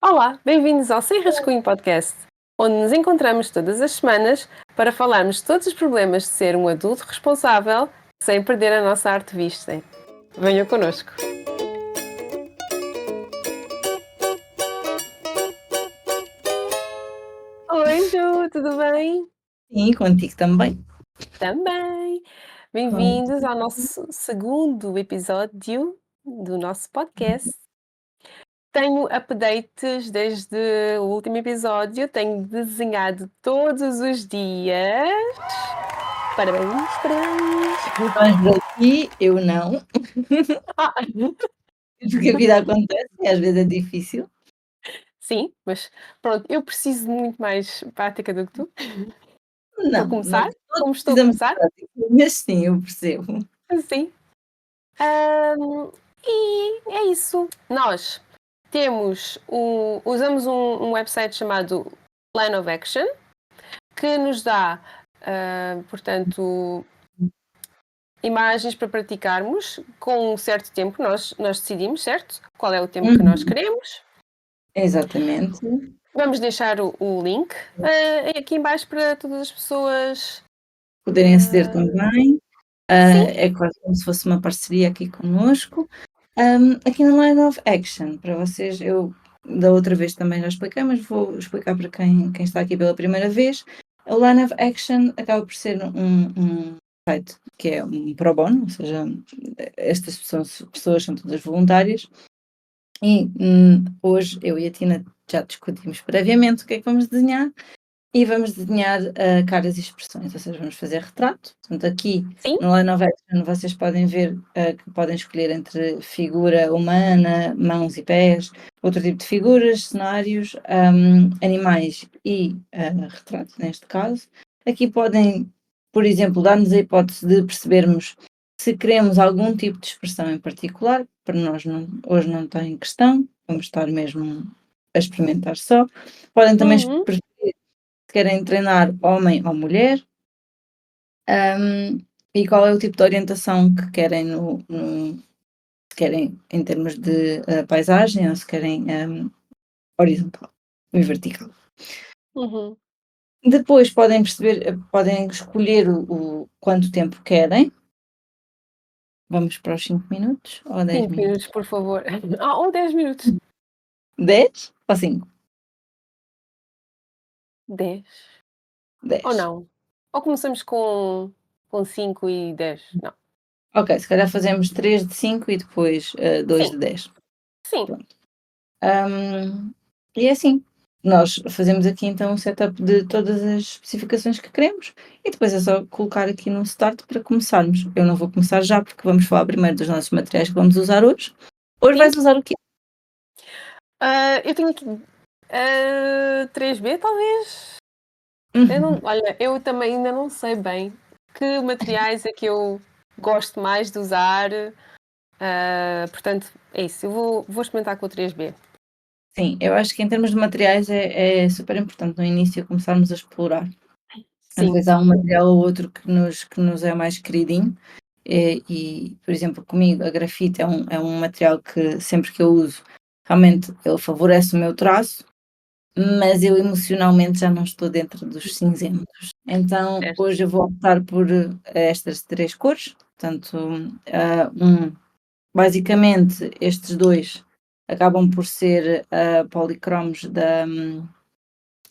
Olá, bem-vindos ao Sem Rascunho Podcast, onde nos encontramos todas as semanas para falarmos de todos os problemas de ser um adulto responsável sem perder a nossa arte vista. Venham connosco! Oi, Ju, tudo bem? Sim, contigo também. Também! Bem-vindos ao nosso segundo episódio do nosso podcast. Tenho updates desde o último episódio, tenho desenhado todos os dias. Parabéns, parabéns! Mas aqui eu não, Ah, porque a vida acontece e às vezes é difícil. sim, mas pronto, eu preciso de muito mais prática do que tu. Para Não, nós começar, todos como estou a precisamos de começar, prática, mas sim, eu percebo. sim. E é isso. Nós usamos um website chamado Line of Action, que nos dá, portanto, imagens para praticarmos com um certo tempo. Nós decidimos, certo? Qual é o tempo que nós Uhum, queremos. exatamente. Vamos deixar o link aqui em baixo para todas as pessoas. Poderem aceder também. Sim, É quase como se fosse uma parceria aqui connosco. Aqui no Line of Action, para vocês, eu da outra vez também já expliquei, mas vou explicar para quem está aqui pela primeira vez. O Line of Action acaba por ser um site que é um pro bono, ou seja, estas pessoas são todas voluntárias. E hoje eu e a Tina já discutimos previamente o que é que vamos desenhar. E vamos desenhar caras e expressões, ou seja, vamos fazer retrato. Portanto, aqui sim. no Line of Action vocês podem ver que podem escolher entre figura humana, mãos e pés, outro tipo de figuras, cenários, animais e retrato, neste caso. Aqui podem, por exemplo, dar-nos a hipótese de percebermos se queremos algum tipo de expressão em particular. Para nós hoje não tem questão, vamos estar mesmo a experimentar só. Podem também Uhum. se querem treinar homem ou mulher, e qual é o tipo de orientação que querem se querem em termos de paisagem ou se querem horizontal e vertical. Uhum. Depois podem escolher o quanto tempo querem. Vamos para os 5 minutos ou 10 5 minutos? minutos, por favor. Ou 10 minutos. 10 ou 5? 10. Ou 10. não? Ou começamos com 5 e 10? Não. Ok, se calhar fazemos 3 de 5 e depois 2 Sim, de 10. sim. Pronto. Hum, e é assim, nós fazemos aqui então um setup de todas as especificações que queremos e depois é só colocar aqui no start para começarmos. Eu não vou começar já porque vamos falar primeiro dos nossos materiais que vamos usar hoje. Hoje Sim. vais usar o quê? Eu tenho aqui 3B, talvez. Uhum. Olha, eu também ainda não sei bem que materiais é que eu gosto mais de usar. Portanto, é isso. Eu vou experimentar com o 3B. Sim, eu acho que em termos de materiais é super importante no início começarmos a explorar. Às Sim. vezes há um material ou outro que nos é mais queridinho por exemplo, comigo a grafite é um material que sempre que eu uso, realmente ele favorece o meu traço, mas eu emocionalmente já não estou dentro dos cinzentos. Então Certo. hoje eu vou optar por estas 3 cores, portanto, basicamente estes 2 acabam por ser policromos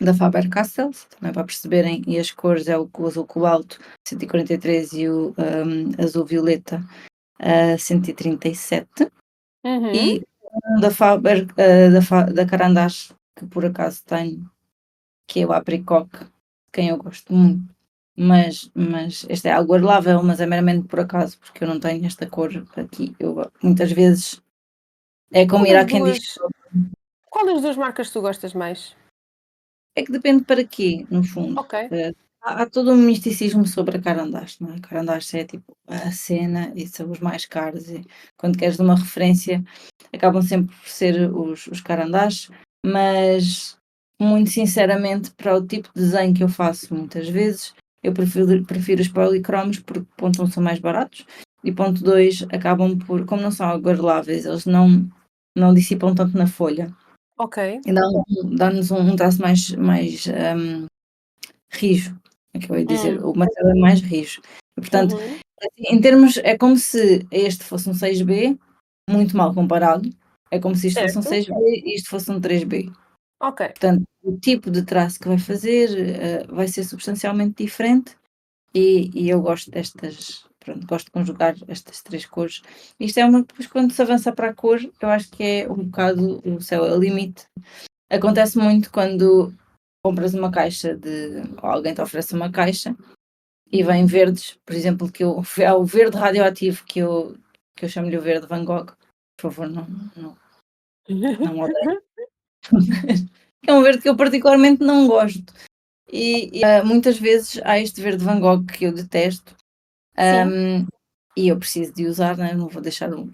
da Faber-Castell, também para perceberem, e as cores é o azul cobalto 143 e o azul violeta 137. Uhum. E da Faber, da Carandache, que por acaso tenho, que é o Apricot, de quem eu gosto muito. Mas este é algo aguardável, mas é meramente por acaso, porque eu não tenho esta cor aqui. Eu muitas vezes é como Qual ir das a quem diz. duas, qual das duas marcas tu gostas mais? É que depende para quê, no fundo. Ok. Há todo um misticismo sobre a Carandache, não é? A Carandache é tipo a cena e são os mais caros e quando queres uma referência acabam sempre por ser os Carandache, mas muito sinceramente para o tipo de desenho que eu faço muitas vezes, eu prefiro os policromos porque ponto 1 são mais baratos e ponto 2 acabam por, como não são aguardeláveis, eles não dissipam tanto na folha. Ok. e dá-nos um traço mais rijo, é que eu ia dizer, Hum. o martelo é mais rijo. E portanto, Uhum. assim, em termos é como se este fosse um 6B, muito mal comparado, é como se isto fosse um Certo. 6B e isto fosse um 3B. Ok. Portanto, o tipo de traço que vai fazer, vai ser substancialmente diferente e eu gosto destas, pronto, gosto de conjugar estas 3 cores. Isto é uma depois quando se avança para a cor, eu acho que é um bocado o céu é o limite. Acontece muito quando compras uma caixa ou alguém te oferece uma caixa e vem verdes, por exemplo, há o verde radioativo que eu chamo-lhe o verde Van Gogh. Por favor, não me odeiem. É um verde que eu particularmente não gosto. Muitas vezes há este verde Van Gogh que eu detesto, Sim, e eu preciso de usar, né, não vou deixar uma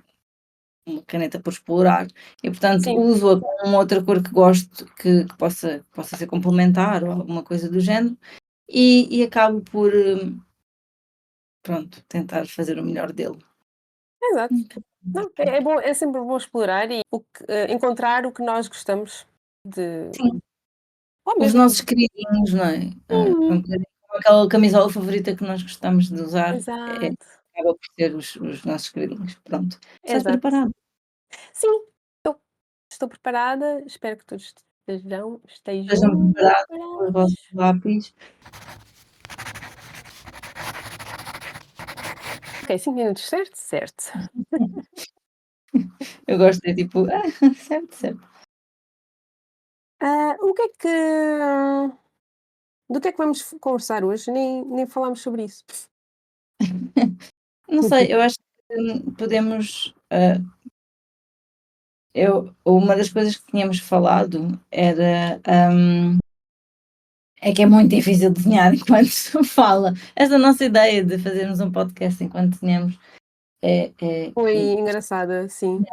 caneta por explorar e, portanto, sim. uso-a com outra cor que gosto que possa ser complementar ou alguma coisa do género e acabo por, pronto, tentar fazer o melhor dele. Exato. Não, é Pronto. bom, é sempre bom explorar e encontrar o que nós gostamos de Sim, ou os mesmo nossos queridinhos, não é? Um uhum, bocadinho como aquela camisola favorita que nós gostamos de usar, exato, acaba por ser os nossos queridinhos. Pronto. Estás exato. preparado? Sim, estou estou preparada, espero que todos Estejam estejam preparados com os vossos preparados. lápis. Ok, 5 minutos, certo? Certo. Eu gosto de tipo, certo, certo. O que é que do que é que vamos conversar hoje? Nem falámos sobre isso. Não sei, eu acho que podemos, uma das coisas que tínhamos falado era, é que é muito difícil desenhar enquanto se fala. Essa nossa ideia de fazermos um podcast enquanto desenhamos Foi que engraçada, sim.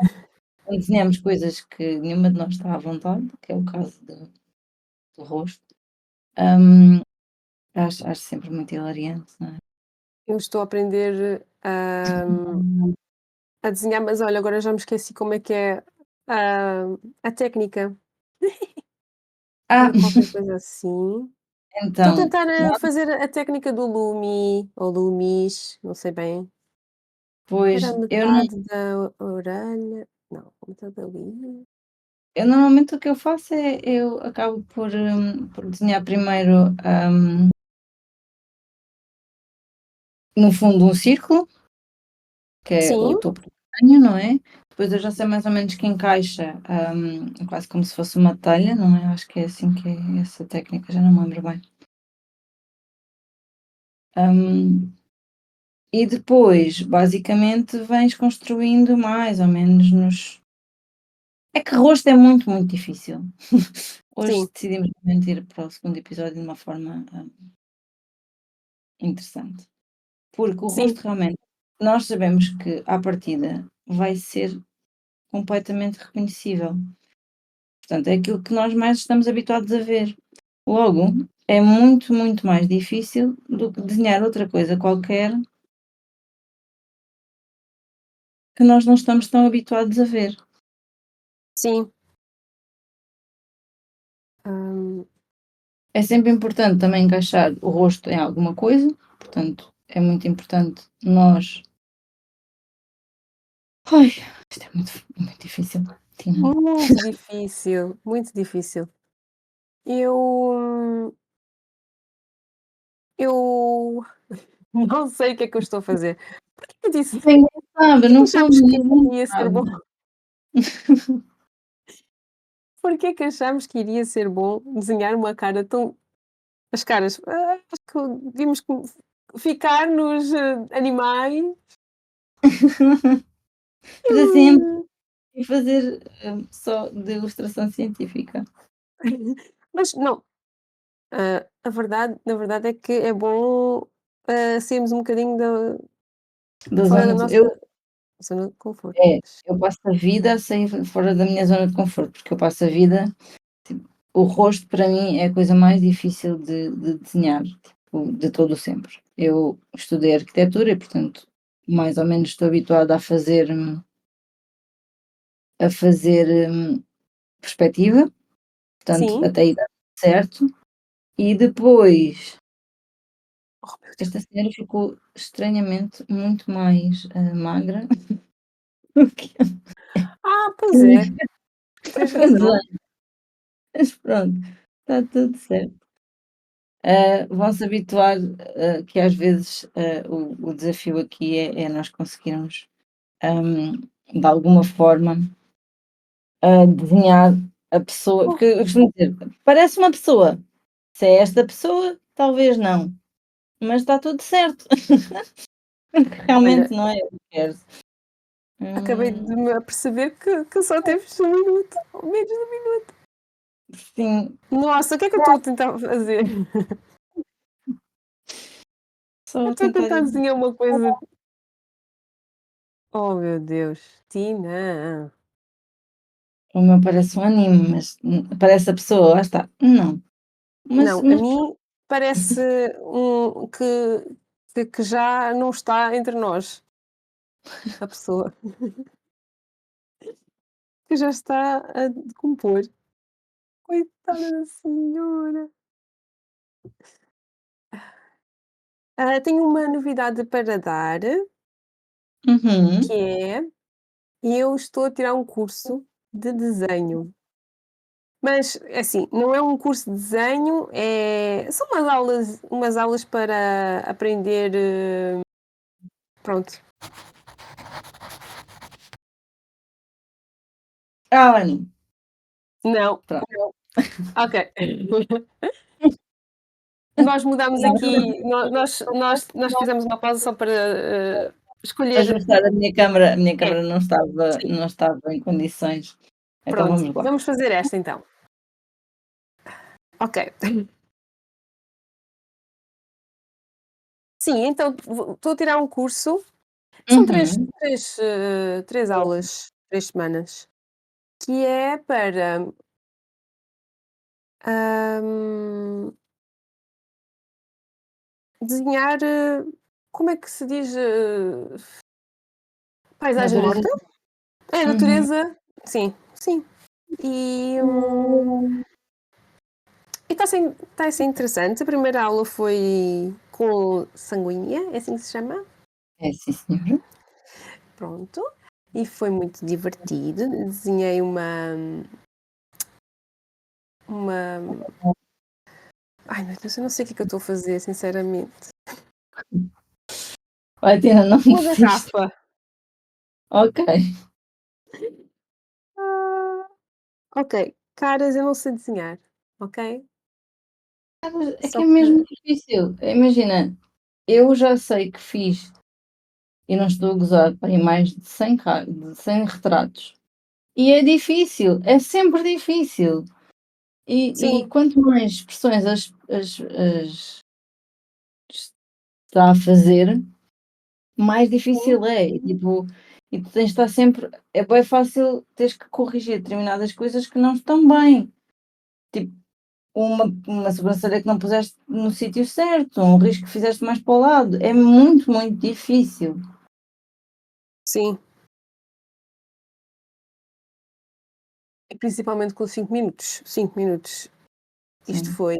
quando desenhamos coisas que nenhuma de nós está à vontade, que é o caso do rosto, hum, acho sempre muito hilariante, não é? Eu estou a aprender, a desenhar, mas olha, agora já me esqueci como é que é, a técnica. Ah, Era qualquer coisa assim. Estou a então, tentar, fazer a técnica do Lumi ou Lumis, não sei bem. Era a pois metade da orelha não, a metade ali. eu normalmente o que eu faço é eu acabo por desenhar primeiro, no fundo um círculo, que é o Sim, topo do desenho, não é? Depois eu já sei mais ou menos que encaixa, quase como se fosse uma telha, não é? Acho que é assim que é essa técnica, já não me lembro bem. Hum, e depois, basicamente, vens construindo mais ou menos nos é que rosto é muito, muito difícil. Hoje sim, decidimos realmente ir para o segundo episódio de uma forma, interessante. Porque o sim, rosto realmente, nós sabemos que à partida vai ser completamente reconhecível. Portanto, é aquilo que nós mais estamos habituados a ver. Logo, é muito, muito mais difícil do que desenhar outra coisa qualquer que nós não estamos tão habituados a ver. sim. Hum, É sempre importante também encaixar o rosto em alguma coisa, portanto, é muito importante nós. Ai, isto é muito, muito difícil, Tina. muito difícil, muito difícil. Eu eu não sei o que é que eu estou a fazer. Porquê que eu disse Ninguém sabe, porquê que no fundo achamos que ninguém iria ser bom? sabe. Porquê que achamos que iria ser bom desenhar uma cara tão as caras, acho que devíamos ficar nos, animais. Para sempre, Hum. e fazer, só de ilustração científica. Mas não, na verdade é que é bom, sairmos um bocadinho da Da fora zona da de nossa eu zona de conforto. é, eu passo a vida a sair fora da minha zona de conforto, porque eu passo a vida tipo, o rosto para mim é a coisa mais difícil de desenhar, tipo, de todo o sempre. Eu estudei arquitetura e, portanto, mais ou menos estou habituada a fazer, perspectiva, portanto, Sim. até aí dá tudo certo. E depois, Oh, meu Deus. esta senhora ficou estranhamente muito mais, magra do que Ah, a pois é, minha. tens Mas razão. olha, mas pronto, está tudo certo. Vão se habituar, que às vezes, o desafio aqui é nós conseguirmos, de alguma forma, desenhar a pessoa, Oh, porque eu costumo dizer: "Parece uma pessoa, se é esta pessoa, talvez não, mas está tudo certo", porque olha, realmente não é o que queres. acabei Hum, de me aperceber que só temos 1 minuto, ou menos de 1 minuto. sim, Nossa, o que é que eu estou a tentar fazer? só Eu a estou a tentar tentar dizer, desenhar uma coisa. Oh, meu Deus, Tina. o meu parece um anime, mas, parece a pessoa, lá está, não. Mas Não, a mas mim parece que já não está entre nós, a pessoa, que já está a decompor. Coitada da senhora. Tenho uma novidade para dar, que uhum. é, eu estou a tirar um curso de desenho. Mas, é assim, não é um curso de desenho, são umas aulas para aprender, pronto. Alan, Não, pronto. ok. Nós mudámos aqui, nós fizemos uma pausa só para, escolher. Ajustar a minha É, câmara sim, não estava em condições, então pronto, vamos lá. vamos fazer esta então. Ok. Sim, então estou a tirar um curso, são Uhum. 3 aulas, 3 semanas, que é para, hum, desenhar, como é que se diz, paisagem Natureza. morta? É, Uhum. natureza, sim, sim. E, está a ser interessante. A primeira aula foi com sanguínea, é assim que se chama? É sim senhora. Pronto. E foi muito divertido. Desenhei uma ai meu Deus, eu não sei o que é que eu estou a fazer, sinceramente. Olha, Tina, não Uma desiste. garrafa. Ok. Ah, ok. Caras eu não sei desenhar, ok? É que Só é para mesmo difícil. Imagina, eu já sei que fiz, e não estou a gozar, pá, aí mais de 100 retratos. E é difícil, é sempre difícil. E sim, quanto mais expressões as está a fazer, mais sim, difícil é. E tipo, e tu tens de estar sempre, é bem fácil teres que corrigir determinadas coisas que não estão bem. Tipo, uma sobrancelha que não puseste no sítio certo, um risco que fizeste mais para o lado. É muito, muito difícil. sim. E principalmente com 5 minutos. 5 minutos. Isto Sim. foi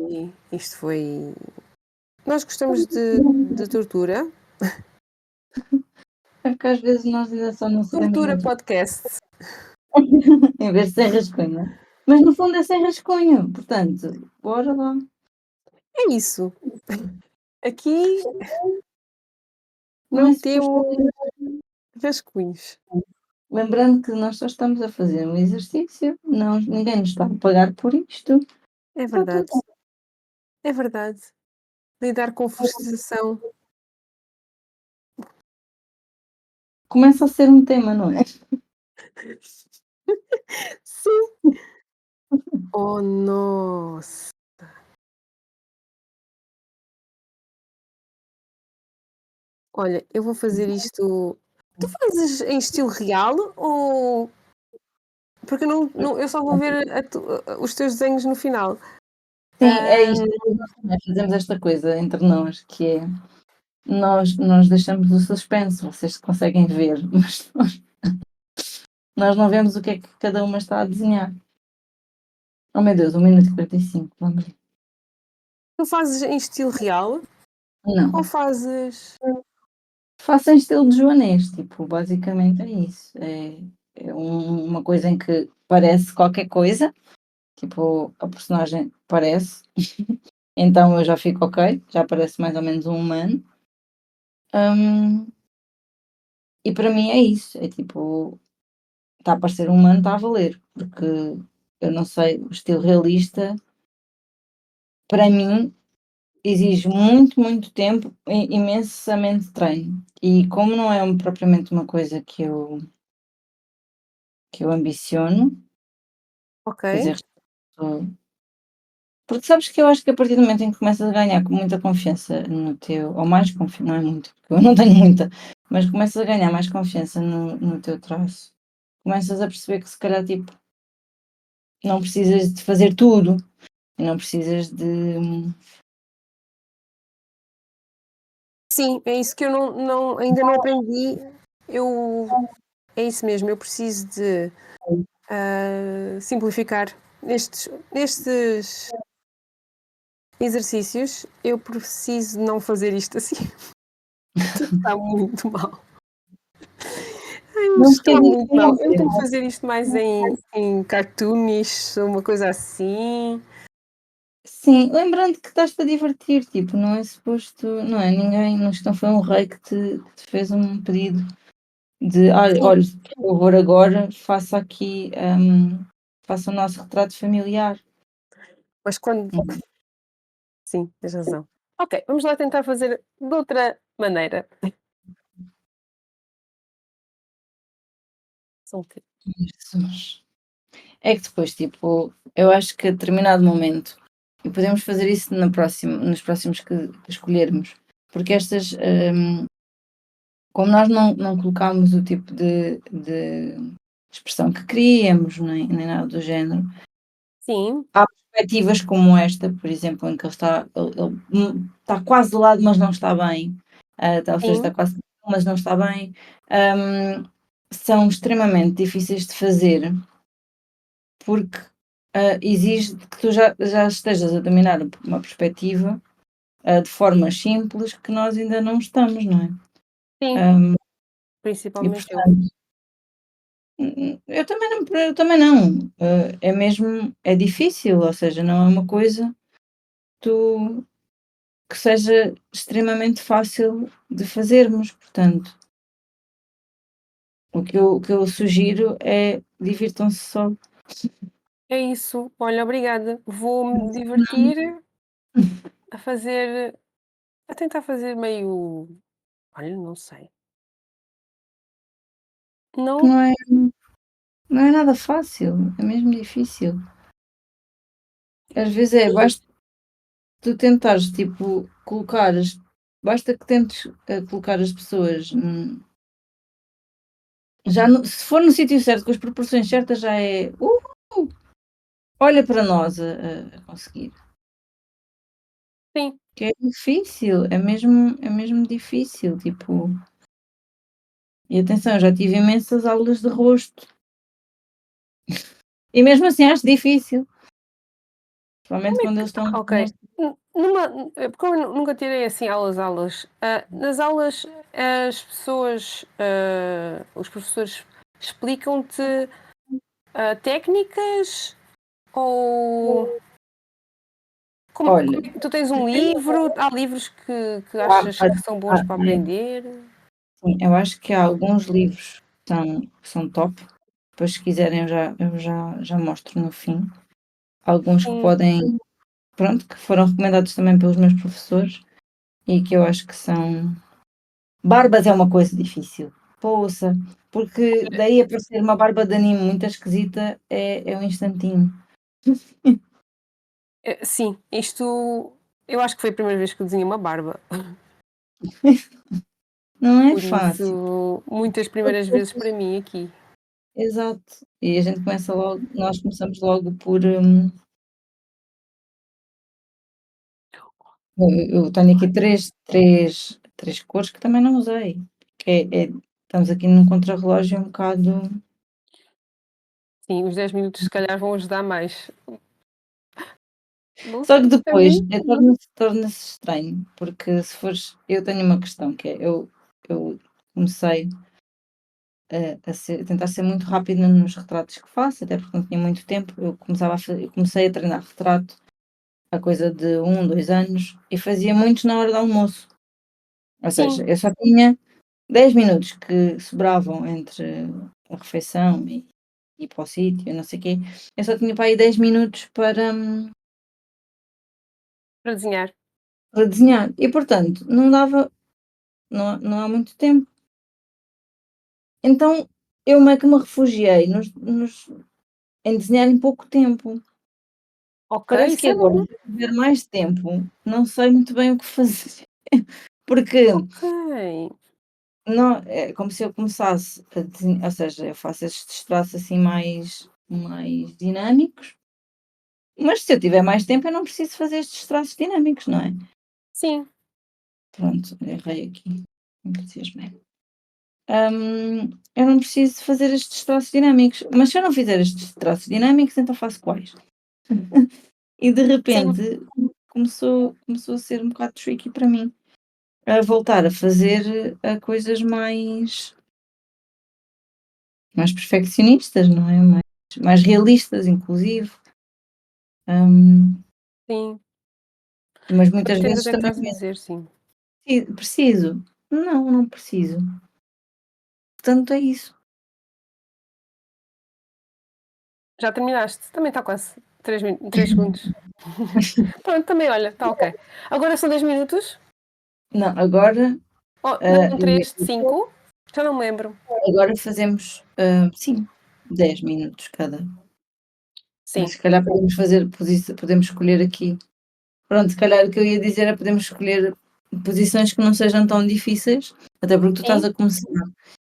isto foi nós gostamos de tortura. É que às vezes nós ainda só não sabemos Tortura muito. podcast. Em vez de sem rascunho. Mas no fundo é sem rascunho, portanto, bora lá. É isso. Aqui Não é não suposto temos fazer. rascunhos. Lembrando que nós só estamos a fazer um exercício, não, ninguém nos está a pagar por isto. É Está tudo verdade, é verdade. Lidar com frustração. começa a ser um tema, não é? Sim. Oh, nossa. Olha, eu vou fazer isto. Tu fazes em estilo real ou porque eu só vou ver os teus desenhos no final. Sim, é Hã, isto. Nós fazemos esta coisa entre nós, que é nós deixamos o suspense, vocês conseguem ver, mas nós não vemos o que é que cada uma está a desenhar. Oh meu Deus, 1 minuto e 45, vamos. Tu fazes em estilo real ou Não. fazes. Faço em estilo de joanês, tipo, basicamente é isso. É uma coisa em que parece qualquer coisa, tipo, a personagem parece, então eu já fico ok, já parece mais ou menos um humano. Hum, e para mim é isso, é tipo, está a parecer um humano, está a valer, porque eu não sei, o estilo realista, para mim, exige muito, muito tempo e imensamente treino. E como não é propriamente uma coisa que eu ambiciono Ok. fazer. Porque sabes que eu acho que a partir do momento em que começas a ganhar com muita confiança no teu, ou mais confiança, não é muito, porque eu não tenho muita, mas começas a ganhar mais confiança no teu traço, começas a perceber que se calhar tipo, não precisas de fazer tudo, e não precisas de. Sim, é isso que eu ainda não aprendi. Eu, é isso mesmo, eu preciso de simplificar nestes exercícios. Eu preciso não fazer isto assim. Está muito mal. Não Está precisas muito de mal. Eu fazer. tenho que fazer isto mais em cartoonish, uma coisa assim. Sim, lembrando que estás-te a divertir, tipo, não é suposto, não é? Ninguém, não foi um rei que te fez um pedido de: "Olha Sim, olha, por favor, agora faça aqui, faça o nosso retrato familiar". mas quando. Hum, Sim, tens razão. Ok, vamos lá tentar fazer de outra maneira. Só um bocadinho. Jesus. É que depois, tipo, eu acho que a determinado momento, e podemos fazer isso nos próximos que escolhermos, porque estas, como nós não colocámos o tipo de expressão que queríamos, nem nada do género, Sim, há perspectivas como esta, por exemplo, em que está quase de lado, mas não está bem, ou seja, está sim, quase mas não está bem, hum, são extremamente difíceis de fazer, porque, exige que tu já estejas a dominar uma perspectiva, de formas simples que nós ainda não estamos, não é? sim, Hum, e principalmente eu. portanto, eu também não, é mesmo é difícil, ou seja, não é uma coisa tu que seja extremamente fácil de fazermos, portanto, o que eu sugiro é divirtam-se só. É isso. Olha, obrigada. Vou-me divertir a fazer, a tentar fazer meio. Olha, não sei. Que Não, não é nada fácil, é mesmo difícil. Às vezes basta tu tentares, tipo, basta que tentes, colocar as pessoas, já no se for no sítio certo, com as proporções certas, já é: olha para nós a conseguir". sim. Que é difícil, é mesmo difícil, tipo, e atenção, eu já tive imensas aulas de rosto, e mesmo assim acho difícil, principalmente Como é quando que. eles estão a Ok. demonstrar. Porque eu nunca tirei assim aulas. Nas aulas, as pessoas, os professores explicam-te técnicas ou. Como Olha, é que tu tens um depende. livro? Há livros que há achas há que são bons para é, aprender? sim, eu acho que há alguns livros que são top, depois se quiserem eu já mostro no fim, alguns que Sim. podem pronto, que foram recomendados também pelos meus professores e que eu acho que são. Barbas é uma coisa difícil, poça, porque daí a parecer uma barba de anime muito esquisita é um instantinho. Sim, isto eu acho que foi a primeira vez que eu desenhei uma barba, Não é por fácil. isso muitas primeiras vezes para mim aqui. Exato. E a gente começa logo nós começamos logo por, eu tenho aqui três cores que também não usei, que estamos aqui num contrarrelógio um bocado. Sim, os 10 minutos se calhar vão ajudar mais. Não Só que sei, a depois, mim torna-se estranho, porque se fores eu tenho uma questão que é, eu comecei a tentar ser muito rápida nos retratos que faço, até porque não tinha muito tempo, eu comecei a treinar retrato há coisa de 2 anos e fazia muitos na hora do almoço. Ou sim, seja, eu só tinha 10 minutos que sobravam entre a refeição e ir para o sítio e não sei o quê, eu só tinha para aí 10 minutos para desenhar. para desenhar e, portanto, não dava, não há muito tempo. Então eu meio que me refugiei em desenhar em pouco tempo. Ok, Parece que isso é agora, bom. se eu tiver mais tempo, não sei muito bem o que fazer, porque Ok, não é como se eu começasse a desenhar, ou seja, eu faço estes traços assim mais dinâmicos, mas se eu tiver mais tempo eu não preciso fazer estes traços dinâmicos, não é? sim, Pronto, errei aqui, entusiasmei. Eu não preciso fazer estes traços dinâmicos, mas se eu não fizer estes traços dinâmicos, então faço quais? E de sim, repente começou a ser um bocado tricky para mim, a voltar a fazer, coisas mais perfeccionistas, não é? Mais realistas, inclusive. Hum, sim. mas Eu muitas entendo o vezes que é que também estás a dizer, sim. preciso. Não, não preciso. Portanto, é isso. Já terminaste? Também está quase. 3 segundos. Pronto, também olha, está ok. Agora são 10 minutos? Não, agora, Oh, ah, não eu 3, 5? Já não me lembro. agora fazemos, sim, 10 minutos cada. Mas Sim, se calhar podemos escolher aqui. Pronto, se calhar o que eu ia dizer é podemos escolher posições que não sejam tão difíceis, até porque tu estás sim. a começar.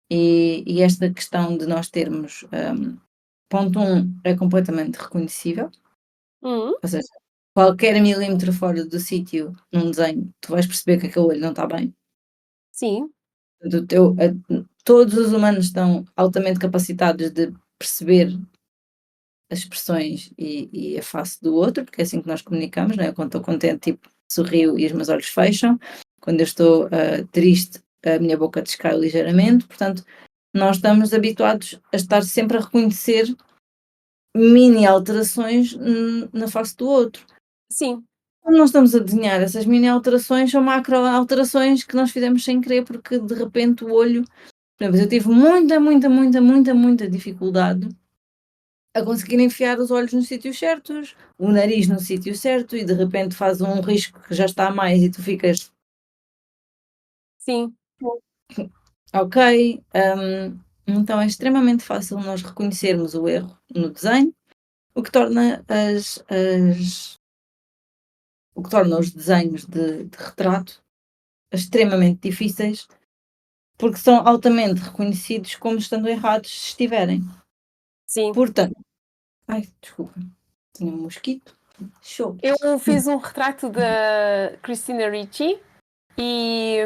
E esta questão de nós termos, ponto um é completamente reconhecível, Uhum, ou seja, qualquer milímetro fora do sítio num desenho, tu vais perceber que aquele olho não está bem. sim, Do teu, todos os humanos estão altamente capacitados de perceber as expressões e a face do outro, porque é assim que nós comunicamos, não é? Quando estou contente, tipo, sorrio e os meus olhos fecham. Quando eu estou triste, a minha boca descai ligeiramente. Portanto, nós estamos habituados a estar sempre a reconhecer mini alterações na face do outro. sim, Quando nós estamos a desenhar essas mini alterações, são macro alterações que nós fizemos sem querer, porque de repente o olho. Por exemplo, eu tive muita dificuldade a conseguir enfiar os olhos nos sítios certos, o nariz no sítio certo e de repente faz um risco que já está a mais e tu ficas: sim, "Ok". Então é extremamente fácil nós reconhecermos o erro no desenho, o que torna o que torna os desenhos de retrato extremamente difíceis, porque são altamente reconhecidos como estando errados se estiverem. sim. Portanto, ai, desculpa, tinha um mosquito. Show. Eu fiz um retrato da Christina Ricci e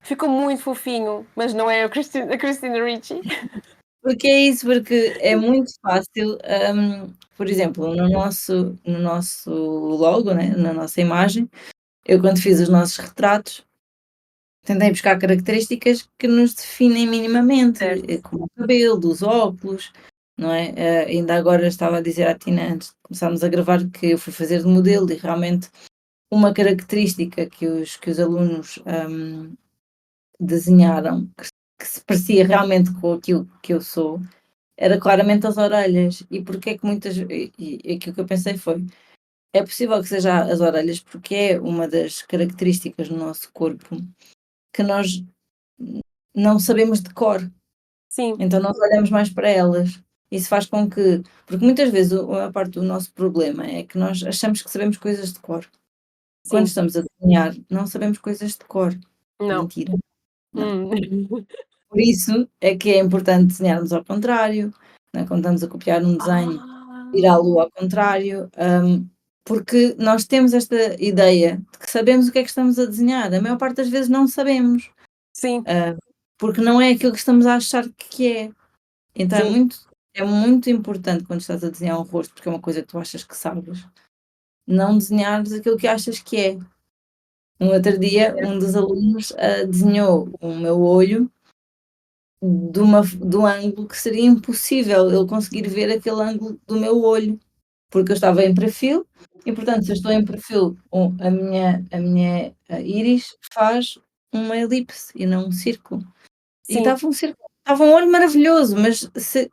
ficou muito fofinho, mas não é a Christina Ricci. Porque é isso, porque é muito fácil, por exemplo, no nosso logo, né, na nossa imagem, eu quando fiz os nossos retratos, tentei buscar características que nos definem minimamente, Certo. como o cabelo, os óculos, não é? Ainda agora estava a dizer à Tina antes de começarmos a gravar que eu fui fazer de modelo e realmente uma característica que os alunos, desenharam, que se parecia realmente com aquilo que eu sou, era claramente as orelhas. E porque é que muitas e aquilo que eu pensei foi: é possível que seja as orelhas, porque é uma das características do nosso corpo que nós não sabemos de cor, Sim, então nós olhamos mais para elas. Isso faz com que porque muitas vezes a maior parte do nosso problema é que nós achamos que sabemos coisas de cor. Quando sim. estamos a desenhar, não sabemos coisas de cor. Não. Mentira, não. Hum. Por isso é que é importante desenharmos ao contrário, né, quando estamos a copiar um desenho, Ah, virá-lo ao contrário, porque nós temos esta ideia de que sabemos o que é que estamos a desenhar. A maior parte das vezes não sabemos, sim, hã, porque não é aquilo que estamos a achar que é. Então sim, é muito importante quando estás a desenhar um rosto, porque é uma coisa que tu achas que sabes, não desenhares aquilo que achas que é. No outro dia, um dos alunos desenhou o meu olho do ângulo que seria impossível ele conseguir ver aquele ângulo do meu olho, porque eu estava em perfil e, portanto, se eu estou em perfil, a minha íris faz uma elipse e não um círculo. E Sim, estava um olho maravilhoso, mas se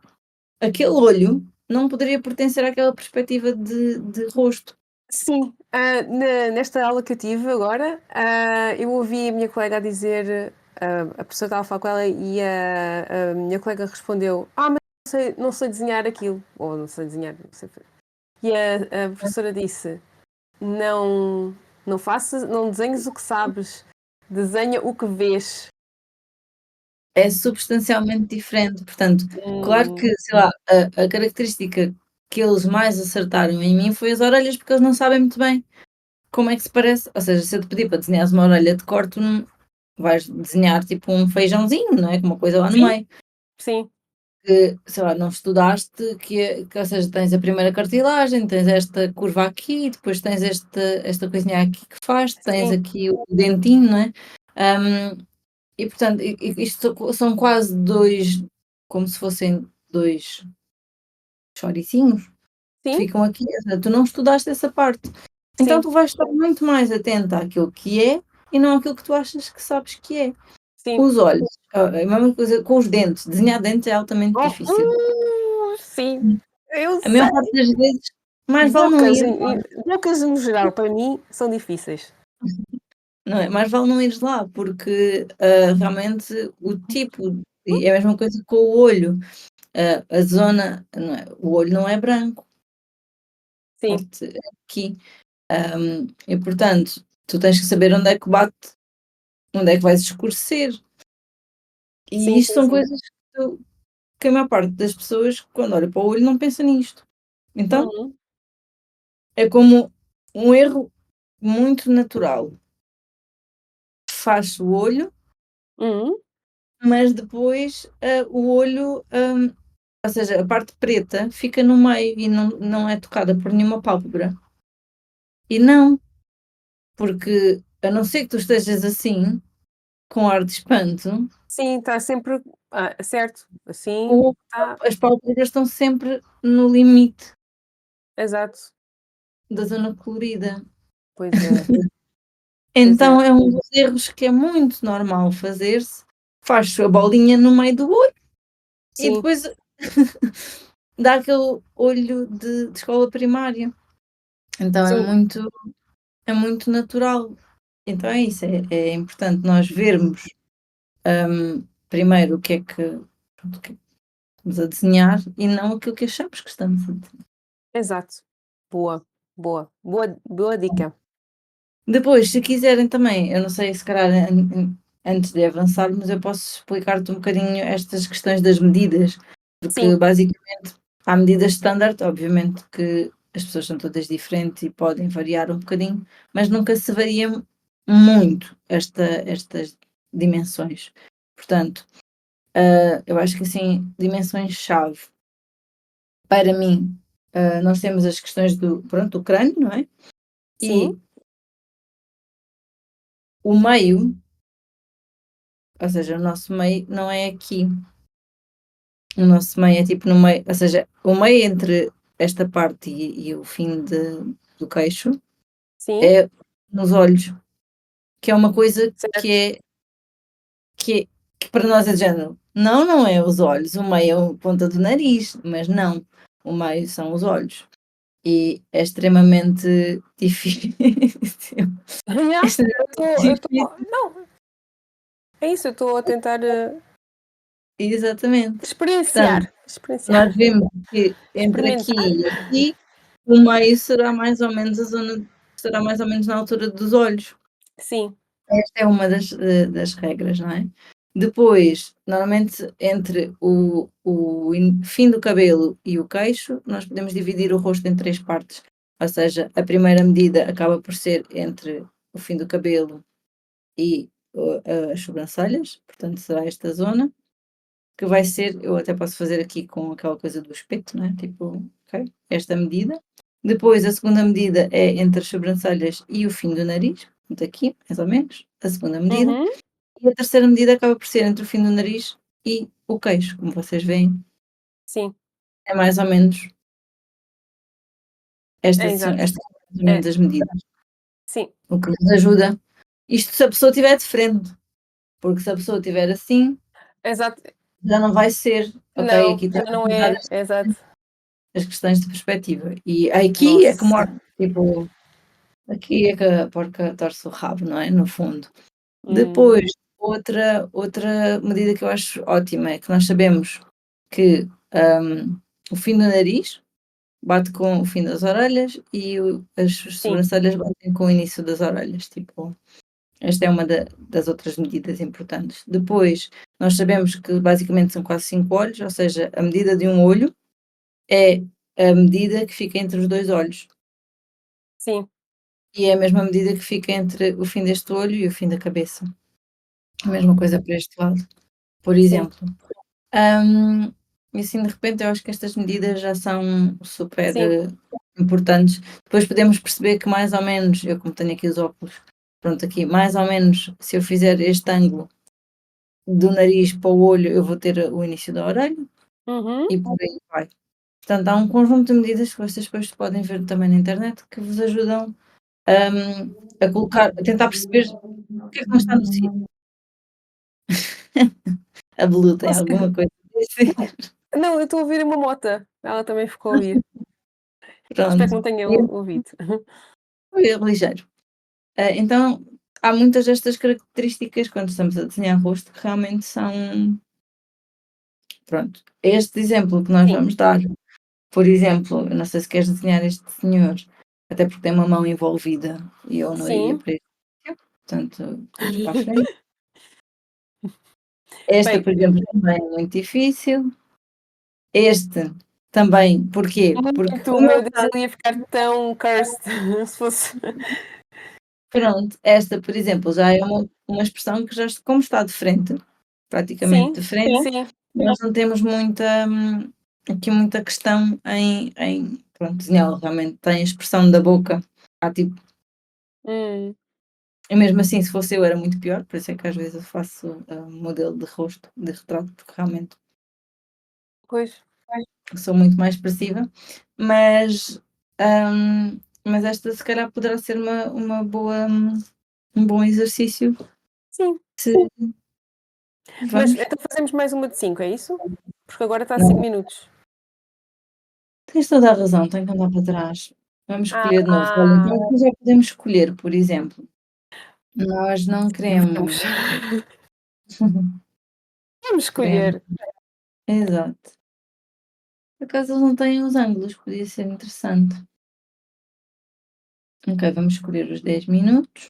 aquele olho não poderia pertencer àquela perspectiva de rosto. sim. Nesta aula que eu tive agora, eu ouvi a minha colega a dizer, a professora estava a falar com ela e a minha colega respondeu: mas não sei desenhar aquilo. Ou não sei desenhar, não sei. E a professora disse: Não, não faças, não desenhes o que sabes, desenha o que vês. É substancialmente diferente, portanto, claro Hum, que, sei lá, a característica que eles mais acertaram em mim foi as orelhas, porque eles não sabem muito bem como é que se parece, ou seja, se eu te pedir para desenhares uma orelha de cor, tu não vais desenhar tipo um feijãozinho, não é, com uma coisa lá no sim, meio, sim, que, sei lá, não estudaste ou seja, tens a primeira cartilagem, tens esta curva aqui, depois tens esta coisinha aqui que faz, tens sim, aqui o dentinho, não é? E portanto, isto são quase dois, como se fossem dois choricinhos que sim, ficam aqui, ou seja, tu não estudaste essa parte. Então sim, tu vais estar muito mais atenta àquilo que é e não àquilo que tu achas que sabes que é. sim. Os olhos, a mesma coisa com os dentes, desenhar dentes é altamente Oh, difícil. sim, eu A maior sei. parte das vezes, mais vale não ir, Bocas no geral, para mim, são difíceis. não é? Mais vale não ires lá, porque realmente o tipo, e é a mesma coisa com o olho, a zona, não é? O olho não é branco, Sim, parte aqui. E portanto, tu tens que saber onde é que bate, onde é que vais escurecer. E sim, isto sim, são sim. coisas que a maior parte das pessoas, quando olha para o olho, não pensa nisto. Então, Uhum, é como um erro muito natural. Faz o olho, uhum, mas depois o olho, ou seja, a parte preta fica no meio e não é tocada por nenhuma pálpebra. E não, porque a não ser que tu estejas assim, com ar de espanto, sim, está sempre certo. Assim, o está, as pálpebras estão sempre no limite exato. da zona colorida. Pois é, pois é. Então é um dos erros que é muito normal fazer-se, faz-se a bolinha no meio do olho e Sim, depois dá aquele olho de escola primária. Então sim, é muito natural. Então é isso, é importante nós vermos, primeiro o que é que pronto, o que é que estamos a desenhar e não aquilo que achamos que estamos a desenhar. exato. Boa, boa, boa, boa dica. Depois, se quiserem também, eu não sei se calhar antes de avançarmos, eu posso explicar-te um bocadinho estas questões das medidas, Sim, porque basicamente há medidas standard, obviamente que as pessoas são todas diferentes e podem variar um bocadinho, mas nunca se varia muito estas dimensões. Portanto, eu acho que assim, dimensões-chave para mim, nós temos as questões pronto, do crânio, não é? sim, E o meio, ou seja, o nosso meio não é aqui. O nosso meio é tipo no meio, ou seja, o meio entre esta parte e o fim do queixo sim, é nos olhos, que é uma coisa certo. que para nós é de género. Não, não é os olhos, o meio é a ponta do nariz, mas não, o meio são os olhos. E é extremamente difícil. É Yeah, extremamente eu estou, difícil. não, é isso, eu estou a tentar Exatamente. Portanto, experienciar, experienciar, nós vemos que entre aqui experimentar. e aqui, o meio será mais ou menos a zona será mais ou menos na altura dos olhos. Sim, Esta é uma das regras, não é? Depois, normalmente entre o fim do cabelo e o queixo, nós podemos dividir o rosto em 3 partes. Ou seja, a primeira medida acaba por ser entre o fim do cabelo e as sobrancelhas, portanto será esta zona, que vai ser eu até posso fazer aqui com aquela coisa do espeto, não é, tipo, ok, esta medida. Depois a segunda medida é entre as sobrancelhas e o fim do nariz, daqui, mais ou menos, a segunda medida. Uhum. E a terceira medida acaba por ser entre o fim do nariz e o queixo, como vocês veem, Sim, é mais ou menos é exato. estas são mais ou É, menos as medidas. sim, O que nos ajuda, isto se a pessoa estiver de frente, porque se a pessoa estiver assim, exato. já não vai ser, ok, Não, aqui já temos não que mudar é, exato. as questões de perspectiva. E aqui é que Nossa. mora, tipo, aqui é que a porca torce o rabo, não é? No fundo. Hum, Depois, outra medida que eu acho ótima é que nós sabemos que, o fim do nariz bate com o fim das orelhas e as sim, sobrancelhas batem com o início das orelhas, tipo, esta é uma das outras medidas importantes. Depois, nós sabemos que basicamente são quase 5 olhos, ou seja, a medida de um olho é a medida que fica entre os 2 olhos, sim, e é a mesma medida que fica entre o fim deste olho e o fim da cabeça. A mesma coisa para este lado, por sim, exemplo. Hum, e assim de repente eu acho que estas medidas já são super, sim. importantes. Depois podemos perceber que mais ou menos, eu como tenho aqui os óculos, pronto aqui, mais ou menos se eu fizer este ângulo do nariz para o olho, eu vou ter o início da orelha Uhum. e por aí vai. Portanto, há um conjunto de medidas que vocês depois podem ver também na internet que vos ajudam, a colocar, a tentar perceber o que é que não está no sítio. A Blue tem Nossa, alguma coisa a dizer? não, eu estou a ouvir uma mota. Ela também ficou a ouvir. Espero que Pronto. não tenha E ouvido. foi ligeiro. Então, há muitas destas características quando estamos a desenhar rosto que realmente são, pronto. Este exemplo que nós Sim, vamos dar, por exemplo, eu não sei se queres desenhar este senhor, até porque tem uma mão envolvida e eu não iria sim. para este sítio, portanto, vamos para a frente. Esta, Bem, por exemplo, também é muito difícil. Este também, porquê? Porque muito, o meu meu Deus, caso, ele ia ficar tão cursed se fosse. pronto, esta, por exemplo, já é uma expressão que já, como está de frente, praticamente Sim, de frente, sim. nós não temos muita, aqui muita questão em pronto, desenhá-lo, realmente tem a expressão da boca, há tipo, Hum, e mesmo assim se fosse eu era muito pior, por isso é que às vezes eu faço, modelo de rosto, de retrato, porque realmente pois. sou muito mais expressiva, mas, mas esta se calhar poderá ser uma boa, um bom exercício Sim. se Mas vamos? então fazemos mais uma de 5 é isso? Porque agora está a 5 Não, minutos. tens toda a razão, tenho que andar para trás. Vamos escolher de novo. Olha, então Ah, aqui já podemos escolher, por exemplo, nós não queremos. vamos. Vamos Queremos, escolher. exato. Por acaso eles não têm os ângulos, podia ser interessante. Ok, vamos escolher os 10 minutos.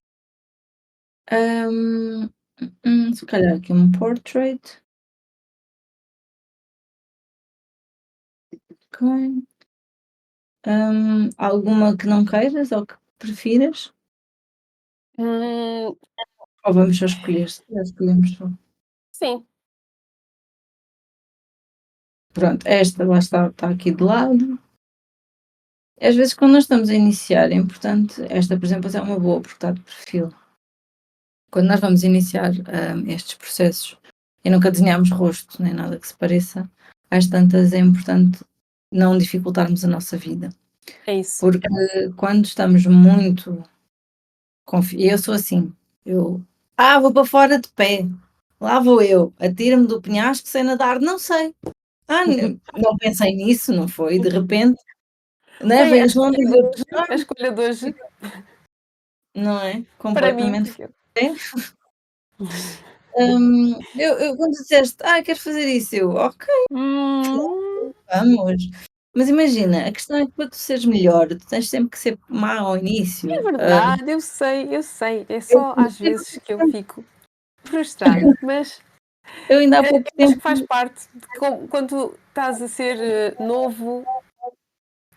Se calhar aqui um portrait. Ok. Alguma que não queiras ou que prefiras? Hum, Ou vamos só escolher? Se calhar escolhemos só. sim, Pronto, esta lá está aqui de lado. Às vezes quando nós estamos a iniciar é importante, esta por exemplo é uma boa porque está de perfil. Quando nós vamos iniciar, estes processos e nunca desenhamos rosto nem nada que se pareça, às tantas é importante não dificultarmos a nossa vida, é isso. porque quando estamos muito eu sou assim, eu: vou para fora de pé, lá vou eu, atira-me do penhasco, sei nadar, não sei, não pensei nisso, não foi, de repente, né, Foi veio as ondas e eu: a escolha de hoje não é, para mim, completamente porque fora. Eu quando disseste: quero fazer isso", eu: "Ok, hum, vamos". Mas imagina, a questão é que para tu seres melhor, tu tens sempre que ser má ao é início. verdade, eu sei, é Eu só às vezes que eu fico frustrada, mas eu ainda há pouco acho tempo que faz parte de quando estás a ser, novo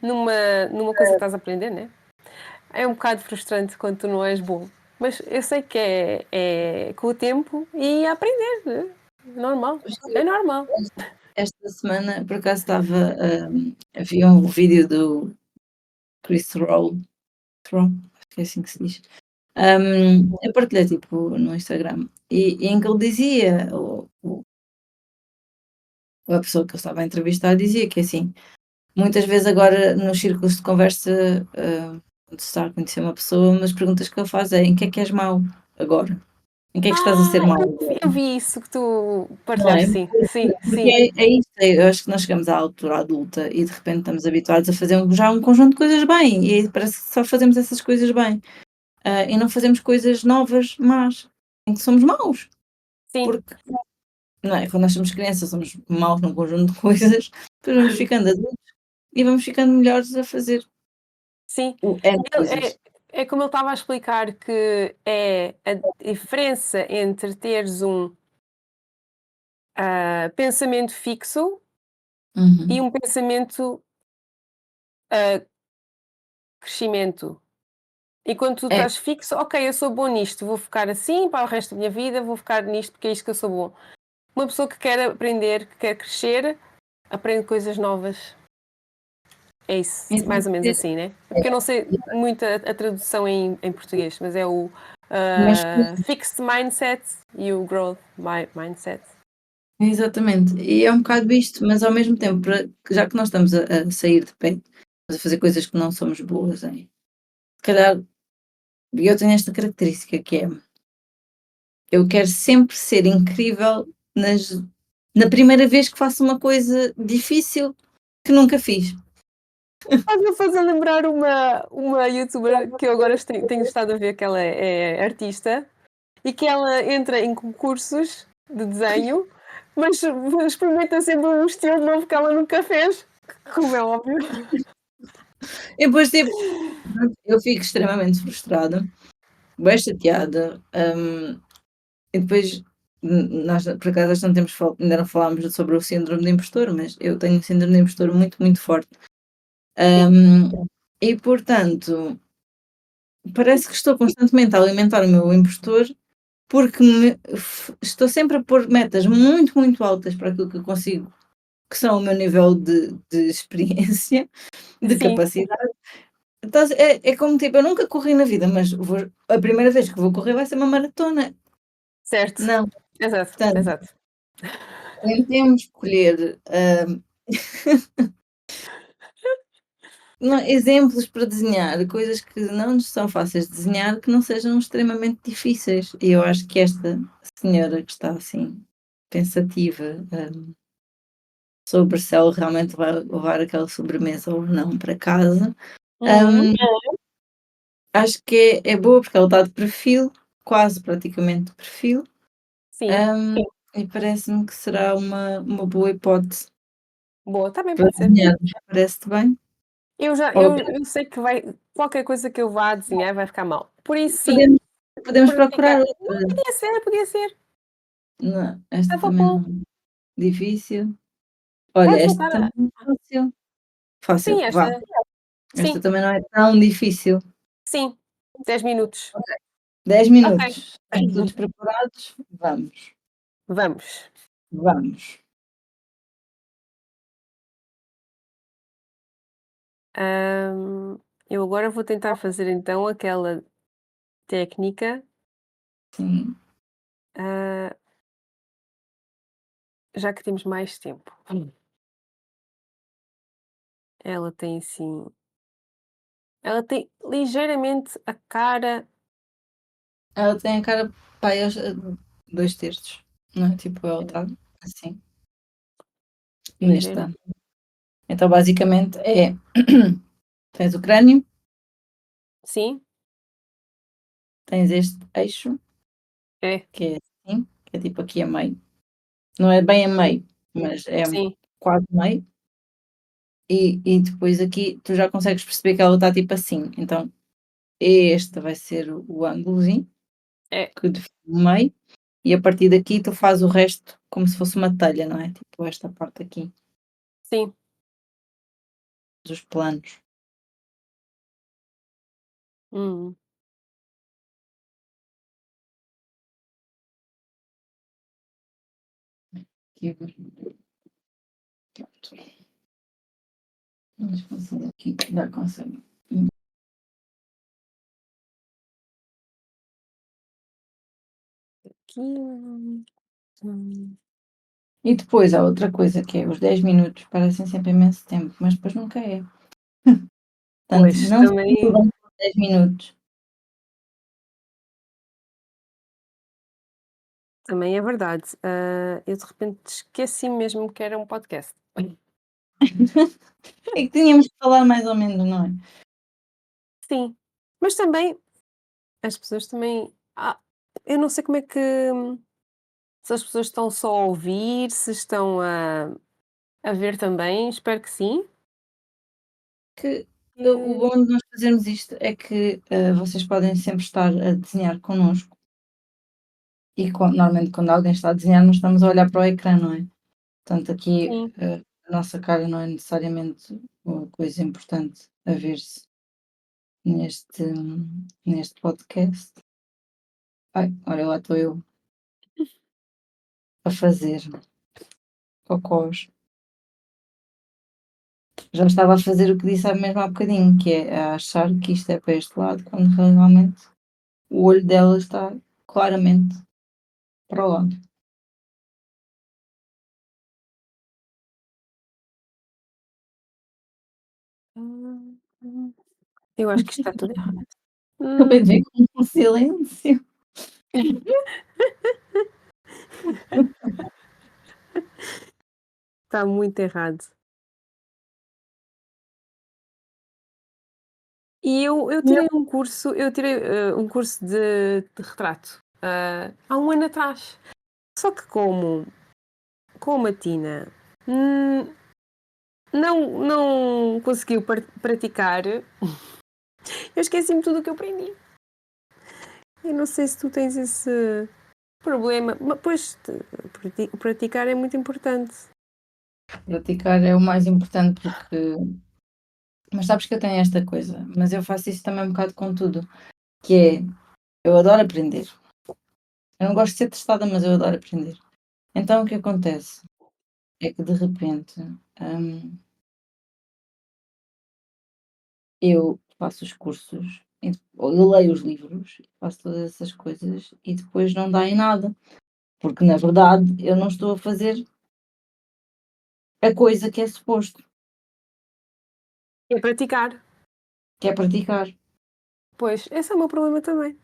numa coisa que estás a aprender, né, é um bocado frustrante quando tu não és bom, mas eu sei que é com o tempo e a aprender, né, normal, é normal. esta semana, por acaso estava, havia um vídeo Chris Roll, acho que é assim que se diz. Eu partilhei tipo no Instagram e em que ele dizia, a pessoa que eu estava a entrevistar dizia que assim, muitas vezes agora nos círculos de conversa, quando se está a conhecer uma pessoa, uma das perguntas que ele faz é: em que é que és mau agora? Em que é que estás a ser mau agora? Eu vi isso que tu Não é? partilhaste, sim, sim, Porque sim, é isso, eu acho que nós chegamos à altura adulta e de repente estamos habituados a fazer já um conjunto de coisas bem e parece que só fazemos essas coisas bem, e não fazemos coisas novas, más, em que somos maus, sim, porque não é? Quando nós somos crianças somos maus num conjunto de coisas, depois vamos ficando adultos e vamos ficando melhores a fazer sim. o N É, coisas. é como ele estava a explicar que é a diferença entre teres um pensamento fixo e Uhum. um pensamento ah, crescimento. E quando tu É, estás fixo, ok, eu sou bom nisto, vou ficar assim para o resto da minha vida, vou ficar nisto porque é isto que eu sou bom. Uma pessoa que quer aprender, que quer crescer, aprende coisas novas. É isso, então, mais ou menos assim, né? É porque eu não sei muito a tradução em português, mas é o mas fixed mindset e o growth mindset. exatamente, e é um bocado isto, mas ao mesmo tempo, já que nós estamos a sair de pé, a fazer coisas que não somos boas em, se calhar eu tenho esta característica que é, eu quero sempre ser incrível nas na primeira vez que faço uma coisa difícil que nunca fiz. Estás-me a fazer lembrar uma youtuber que eu agora tenho estado a ver que ela é artista e que ela entra em concursos de desenho, mas experimenta sempre um estilo novo que ela nunca fez, como é óbvio. E depois, tipo, eu fico extremamente frustrada, bem chateada, e depois nós por acaso acho que não temos ainda não falámos sobre o síndrome de impostor, mas eu tenho um síndrome de impostor muito, muito forte. Sim, E portanto, parece que estou constantemente a alimentar o meu impostor, porque estou sempre a pôr metas muito, muito altas para aquilo que eu consigo, que são o meu nível de experiência, de sim, capacidade. Então, é como tipo, eu nunca corri na vida, mas a primeira vez que vou correr vai ser uma maratona. certo. Não, Exato, portanto, exato. tentemos escolher, exemplos para desenhar, coisas que não nos são fáceis de desenhar, que não sejam extremamente difíceis. E eu acho que esta senhora que está assim pensativa, sobre se ela realmente vai levar aquela sobremesa ou não para casa, Uhum, hum, acho que é boa porque ela está de perfil, quase praticamente de perfil, sim, e parece-me que será uma boa hipótese boa, também para pode ser. desenhar. Parece-te bem? Eu, Ou eu sei que vai, qualquer coisa que eu vá desenhar vai ficar mal. Por isso, sim, podemos podemos procurar praticar. outra. Podia ser, podia ser. Não, esta Estava também bom. não. Difícil. Olha, Podes esta voltar também é fácil. Fácil, Sim, vá. Esta sim, também não é tão difícil. sim, 10 minutos. Ok, 10 Ok. minutos. Estão todos preparados? Vamos, Vamos. vamos. Eu agora vou tentar fazer então aquela técnica. Sim. ah, já que temos mais tempo. Ela tem assim. Ela tem ligeiramente a cara. Ela tem a cara, pá, aos 2 terços, não é? Tipo, ela está assim, Ligeira. nesta. Então, basicamente, tens o crânio, Sim, tens este eixo, é. que é assim, que é tipo aqui a meio. Não é bem a meio, mas é Sim, quase meio. E depois aqui tu já consegues perceber que ela está tipo assim. Então, este vai ser o ângulozinho é. que define o meio, e a partir daqui tu fazes o resto como se fosse uma telha, não é? Tipo esta parte aqui, Sim. dos planos. Hum. Aqui, pronto. Vamos fazer aqui, já consegue. aqui. E depois há outra coisa que é os 10 minutos, parecem sempre imenso tempo, mas depois nunca é. Portanto, Pois, não se também, iludam com 10 minutos. também é verdade. Eu de repente esqueci mesmo que era um podcast. É que tínhamos que falar mais ou menos, não é? Sim, mas também as pessoas também. Eu não sei como é que. Se as pessoas estão só a ouvir, se estão a ver também, espero que sim. Que o Eh, bom de nós fazermos isto é que, vocês podem sempre estar a desenhar connosco e normalmente quando alguém está a desenhar nós estamos a olhar para o ecrã, não é? Portanto aqui, Sim, a nossa cara não é necessariamente uma coisa importante a ver-se neste neste podcast. Ai, olha lá estou eu a fazer cocós. Já estava a fazer o que disse há mesmo há bocadinho, que é a achar que isto é para este lado, quando realmente o olho dela está claramente para o lado. hum, hum. Eu acho que isto está tudo errado. Acabei Hum. de ver com um silêncio. Está muito errado. E eu tirei um curso, um curso de retrato, há um ano atrás. Só que como a Tina, não conseguiu praticar, eu esqueci-me tudo o que eu aprendi. Eu não sei se tu tens esse problema, mas pois praticar é muito importante. Praticar é o mais importante porque mas sabes que eu tenho esta coisa, mas eu faço isso também um bocado com tudo, que é, eu adoro aprender. Eu não gosto de ser testada, mas eu adoro aprender. Então o que acontece é que de repente, hum, eu faço os cursos, ou eu leio os livros, faço todas essas coisas e depois não dá em nada, porque na verdade eu não estou a fazer a coisa que é suposto, É praticar. que é praticar. Pois, esse é o meu problema também.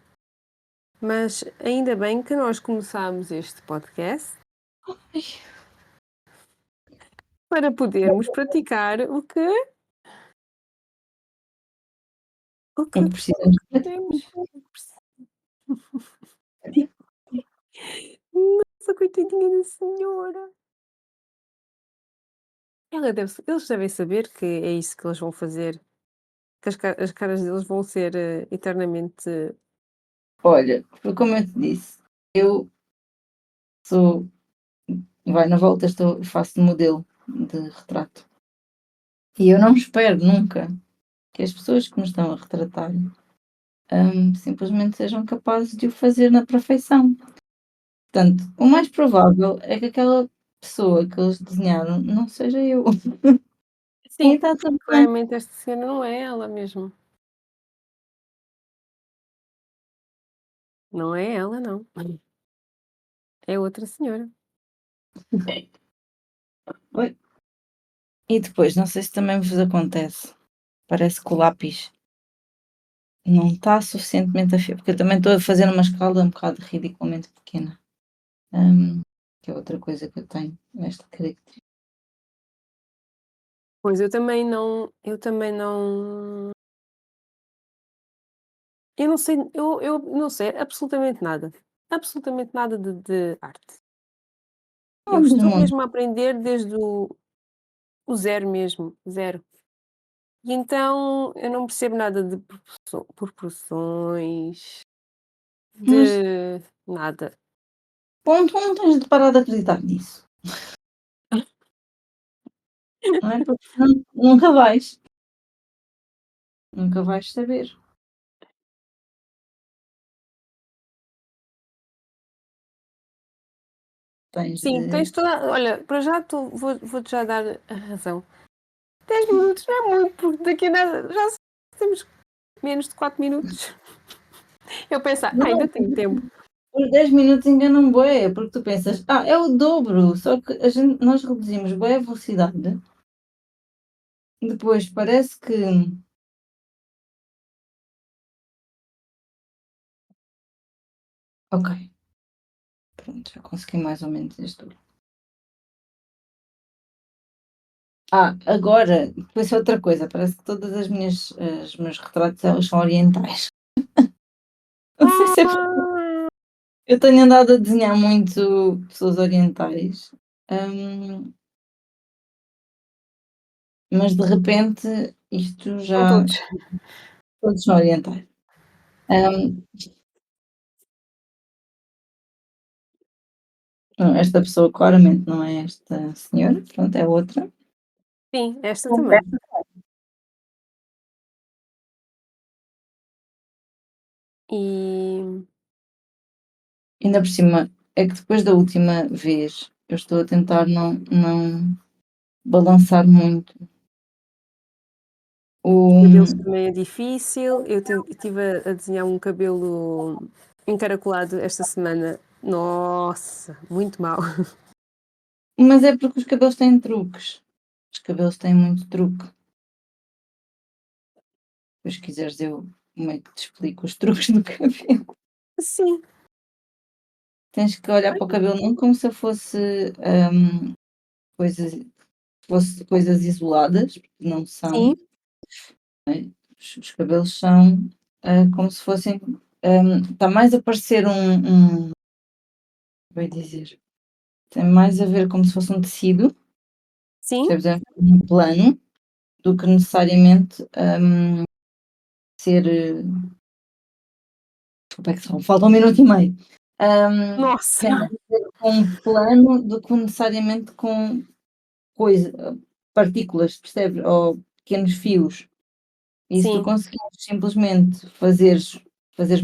Mas ainda bem que nós começámos este podcast para podermos praticar o que, O que o precisamos que queremos. Nossa, coitadinha da senhora. Eles devem saber que é isso que eles vão fazer, que as caras deles vão ser eternamente. olha, foi como eu te disse, eu sou vai na volta faço de modelo de retrato. E eu não espero nunca que as pessoas que me estão a retratar, simplesmente sejam capazes de o fazer na perfeição. Portanto, o mais provável é que aquela pessoa que eles desenharam não seja eu. E Sim, está tudo bem. claramente esta senhora não é ela mesmo. Não é ela, não. É outra senhora. Oi. E depois, não sei se também vos acontece, parece que o lápis não está suficientemente afiado, porque eu também estou a fazer uma escala um bocado ridiculamente pequena, hum, que é outra coisa que eu tenho, esta característica. Pois eu não sei absolutamente nada de arte. Eu Vamos estou monte. mesmo a aprender desde o zero mesmo, zero. E então eu não percebo nada de proporções, Mas de nada. ponto um, tens de parar de acreditar nisso, não é? Porque senão nunca vais saber. Tens Sim, de tens toda olha, para já vou-te já dar a razão. 10 minutos não é muito, porque daqui a nada já temos menos de 4 minutos. Eu penso: não, ainda tenho tempo". os 10 minutos enganam bué, porque tu pensas: "Ah, é o dobro", só que nós reduzimos bué a velocidade, depois parece que ok, pronto, já consegui mais ou menos isto. Agora, depois é outra coisa, parece que todas as minhas os meus retratos elas são orientais. Não sei se é porque Ah, eu tenho andado a desenhar muito pessoas orientais, hum, mas de repente isto são já todos. todos são orientais. Hum, não, esta pessoa claramente não é esta senhora, pronto, é outra. Sim, esta também. E Ainda por cima, é que depois da última vez eu estou a tentar não balançar muito cabelos o também é difícil. Eu estive a desenhar um cabelo encaracolado esta semana. Nossa, muito mal. mas é porque os cabelos têm truques. Os cabelos têm muito truque. Depois se quiseres eu como é que te explico os truques do cabelo. Sim, Tens que olhar para o cabelo não como se fosse, coisas coisas isoladas, porque não são, sim, né, os cabelos são, como se fossem, está mais a parecer como é dizer, tem mais a ver como se fosse um tecido, sim, percebes? É um plano, do que necessariamente, ser, desculpa é que só falta 1 minuto e meio. nossa, Tem mais a ver com um plano do que necessariamente com coisa partículas, percebes? Ou pequenos fios. E se tu sim, conseguires simplesmente fazeres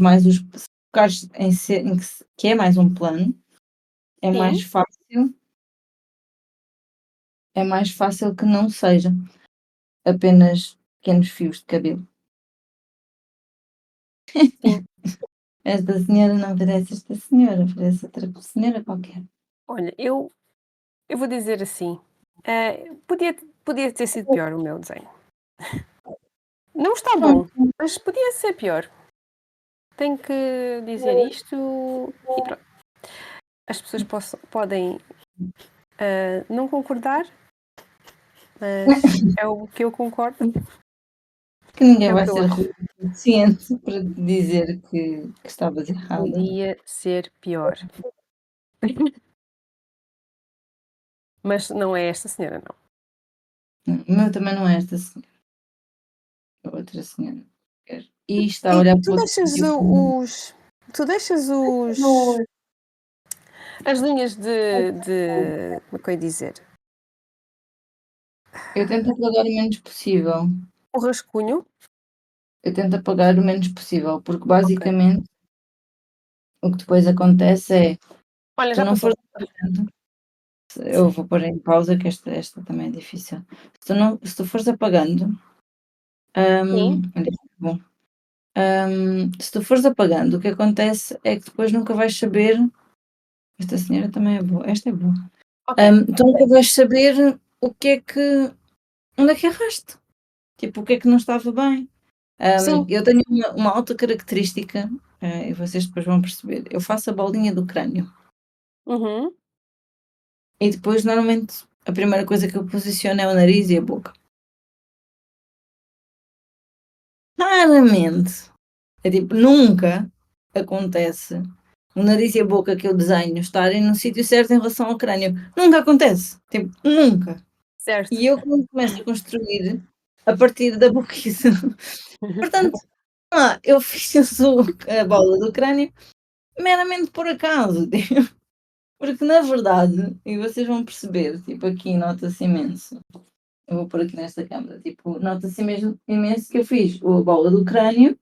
mais os se focares em ser em que é mais um plano, é sim, mais fácil é mais fácil que não seja apenas pequenos fios de cabelo. sim. Esta senhora não parece esta senhora, parece outra senhora qualquer. Olha, eu vou dizer assim, podia ter sido pior o meu desenho. Não está bom, Pronto, mas podia ser pior. Tenho que dizer isto e pronto. As pessoas podem, não concordar, mas é o que eu concordo, que ninguém é o vai que eu ser acho. rude o suficiente para te dizer que estavas errada. Podia ser pior, mas não é esta senhora, não. Não, o meu também não é esta senhora, é outra senhora qualquer. E está a E olhar tu para outro deixas sítio. tu deixas os as linhas de como é que eu ia dizer? Eu tento apagar o menos possível. O rascunho? Eu tento apagar o menos possível, porque Ok. basicamente o que depois acontece é, Olha, tu já não passou. fores apagando, eu vou pôr em pausa que esta também é difícil. Se tu fores apagando, Sim, olha, bom, se tu fores apagando, o que acontece é que depois nunca vais saber, esta senhora também é boa, esta é boa. ok. Tu nunca vais saber o que é que onde é que erraste, tipo, o que é que não estava bem. Sim. Eu tenho uma alta característica, e vocês depois vão perceber, eu faço a bolinha do crânio Uhum. e depois normalmente a primeira coisa que eu posiciono é o nariz e a boca. Raramente, é tipo, nunca acontece o nariz e a boca que eu desenho estarem no sítio certo em relação ao crânio. Nunca acontece, tipo, nunca. Certo. E eu quando começo a construir a partir da boquice, portanto, eu fiz a bola do crânio meramente por acaso. Porque na verdade, e vocês vão perceber, tipo, aqui nota-se imenso. Eu vou pôr aqui nesta câmara, tipo, nota-se mesmo imenso que eu fiz a bola do crânio,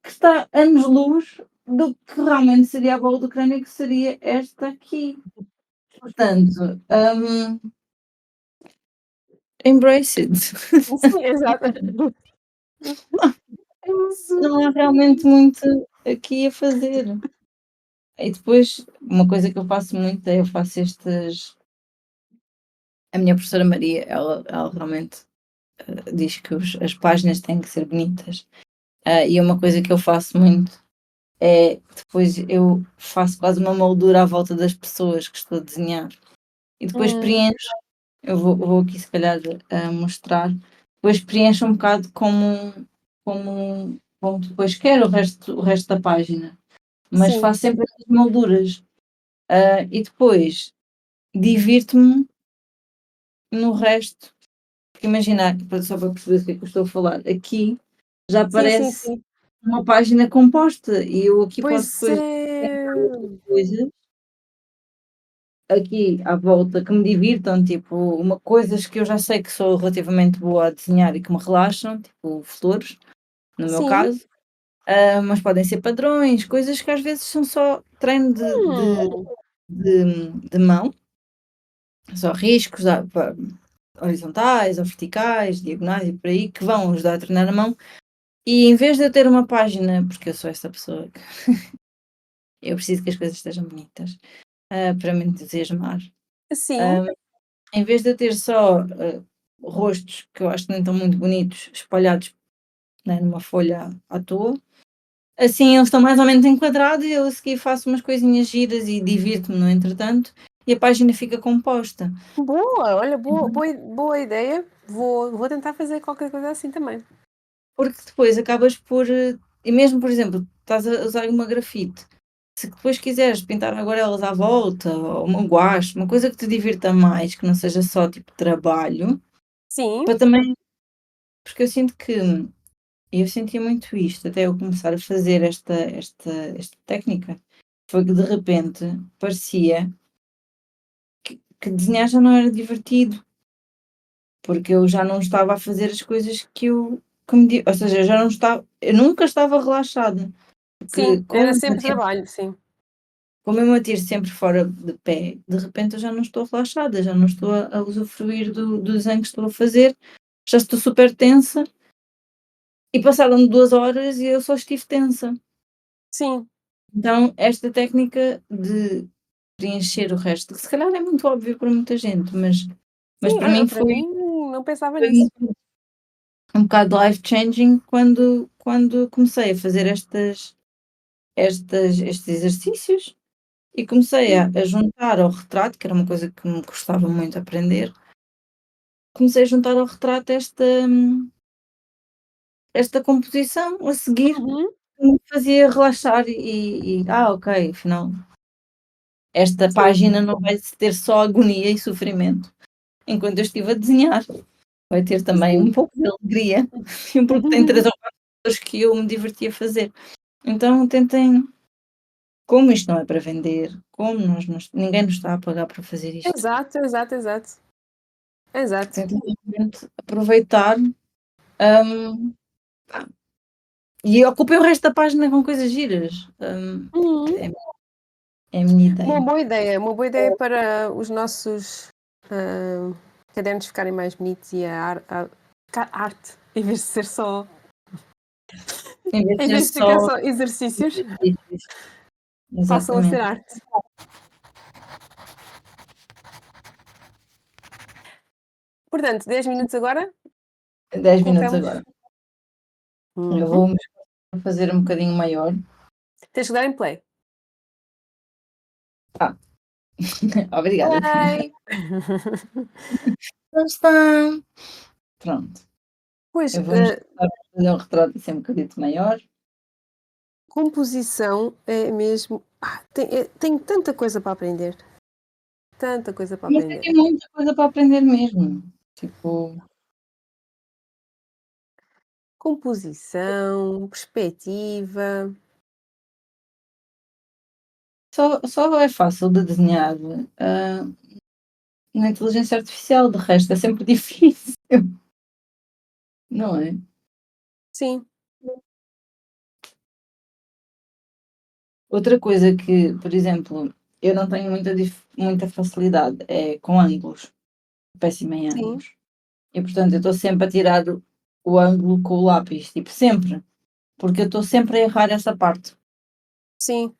que está anos-luz do que realmente seria a bola do crânio, que seria esta aqui. Portanto, embrace it. Sim, exato. É isso. Não há realmente muito aqui a fazer. E depois, uma coisa que eu faço muito é eu faço estes. A minha professora Maria, ela realmente diz que as páginas têm que ser bonitas. E uma coisa que eu faço muito é depois eu faço quase uma moldura à volta das pessoas que estou a desenhar e depois Hum, preencho. Eu vou aqui se calhar mostrar. Depois preencho um bocado como depois quero o resto da página. Mas sim, faço sempre estas molduras. E depois divirto-me no resto. Porque imagina, só para perceber o que é que eu estou a falar, aqui já sim, sim, aparece sim. uma página composta e eu aqui posso Pois depois é. acrescentar outras coisas aqui à volta que me divirtam, tipo, coisas que eu já sei que sou relativamente boa a desenhar e que me relaxam, tipo flores, no meu Sim. caso, mas podem ser padrões, coisas que às vezes são só treino Hum, de mão, só riscos horizontais ou verticais, diagonais e por aí, que vão ajudar a treinar a mão. E em vez de eu ter uma página, porque eu sou essa pessoa que eu preciso que as coisas estejam bonitas, para me entusiasmar. sim. Ah, Em vez de eu ter só rostos que eu acho que nem estão muito bonitos, espalhados, né, numa folha à toa, assim eles estão mais ou menos enquadrados e eu a seguir faço umas coisinhas giras e divirto-me no entretanto e a página fica composta. Boa, olha, boa ideia. Vou tentar fazer qualquer coisa assim também. Porque depois acabas por. E mesmo, por exemplo, estás a usar uma grafite. Se depois quiseres pintar aguarelas à volta, ou uma guache, uma coisa que te divirta mais, que não seja só tipo trabalho, Sim. para também. Porque eu sinto que. E eu sentia muito isto, até eu começar a fazer esta técnica. Foi que de repente parecia que desenhar já não era divertido, porque eu já não estava a fazer as coisas ou seja, eu nunca estava relaxada, Sim, porque era sempre trabalho, sim. como eu me atiro sempre fora de pé, de repente eu já não estou relaxada, já não estou a usufruir do desenho que estou a fazer, já estou super tensa e passaram 2 horas e eu só estive tensa. Sim, Então, esta técnica de preencher o resto, que se calhar é muito óbvio para muita gente, mas sim, para olha, mim para mim não pensava foi nisso. um bocado life changing quando comecei a fazer estes exercícios e comecei Sim. a juntar ao retrato, que era uma coisa que me custava muito aprender, comecei a juntar ao retrato esta composição a seguir, Uhum, que me fazia relaxar ok, afinal esta sim. página não vai ter só agonia e sofrimento enquanto eu estive a desenhar, vai ter também Sim. um pouco de alegria, porque tem 3 ou 4 coisas que eu me diverti a fazer. Então tentem, como isto não é para vender, como nós ninguém nos está a pagar para fazer isto, Exato, exato, exato. Exato. tentem realmente aproveitar, hum, e ocupem o resto da página com coisas giras. Uhum. É é a minha ideia. Uma boa ideia para os nossos, hã, cadernos ficarem mais bonitos e ficar arte, em vez de ser só Em vez de em ser vez de ficar só só exercícios, exercícios. passam a ser Exatamente. arte. 10 minutos agora, 10 minutos colocamos agora. Eu uhum, vou fazer um bocadinho maior. tens que dar em play. Ah, obrigada. Play. Lá está. Pronto. Pois, Eu vou fazer um retrato assim um bocadito maior. composição é mesmo tenho tanta coisa para aprender, tanta coisa para Mas é aprender. que é muita coisa para aprender mesmo. Tipo, Composição, perspectiva. só é fácil de desenhar, ah, na inteligência artificial, de resto é sempre difícil, não é? Sim, Outra coisa que, por exemplo, eu não tenho muita facilidade é com ângulos, péssima em sim, ângulos. E portanto eu estou sempre a tirar o ângulo com o lápis, tipo, sempre, porque eu estou sempre a errar essa parte. sim.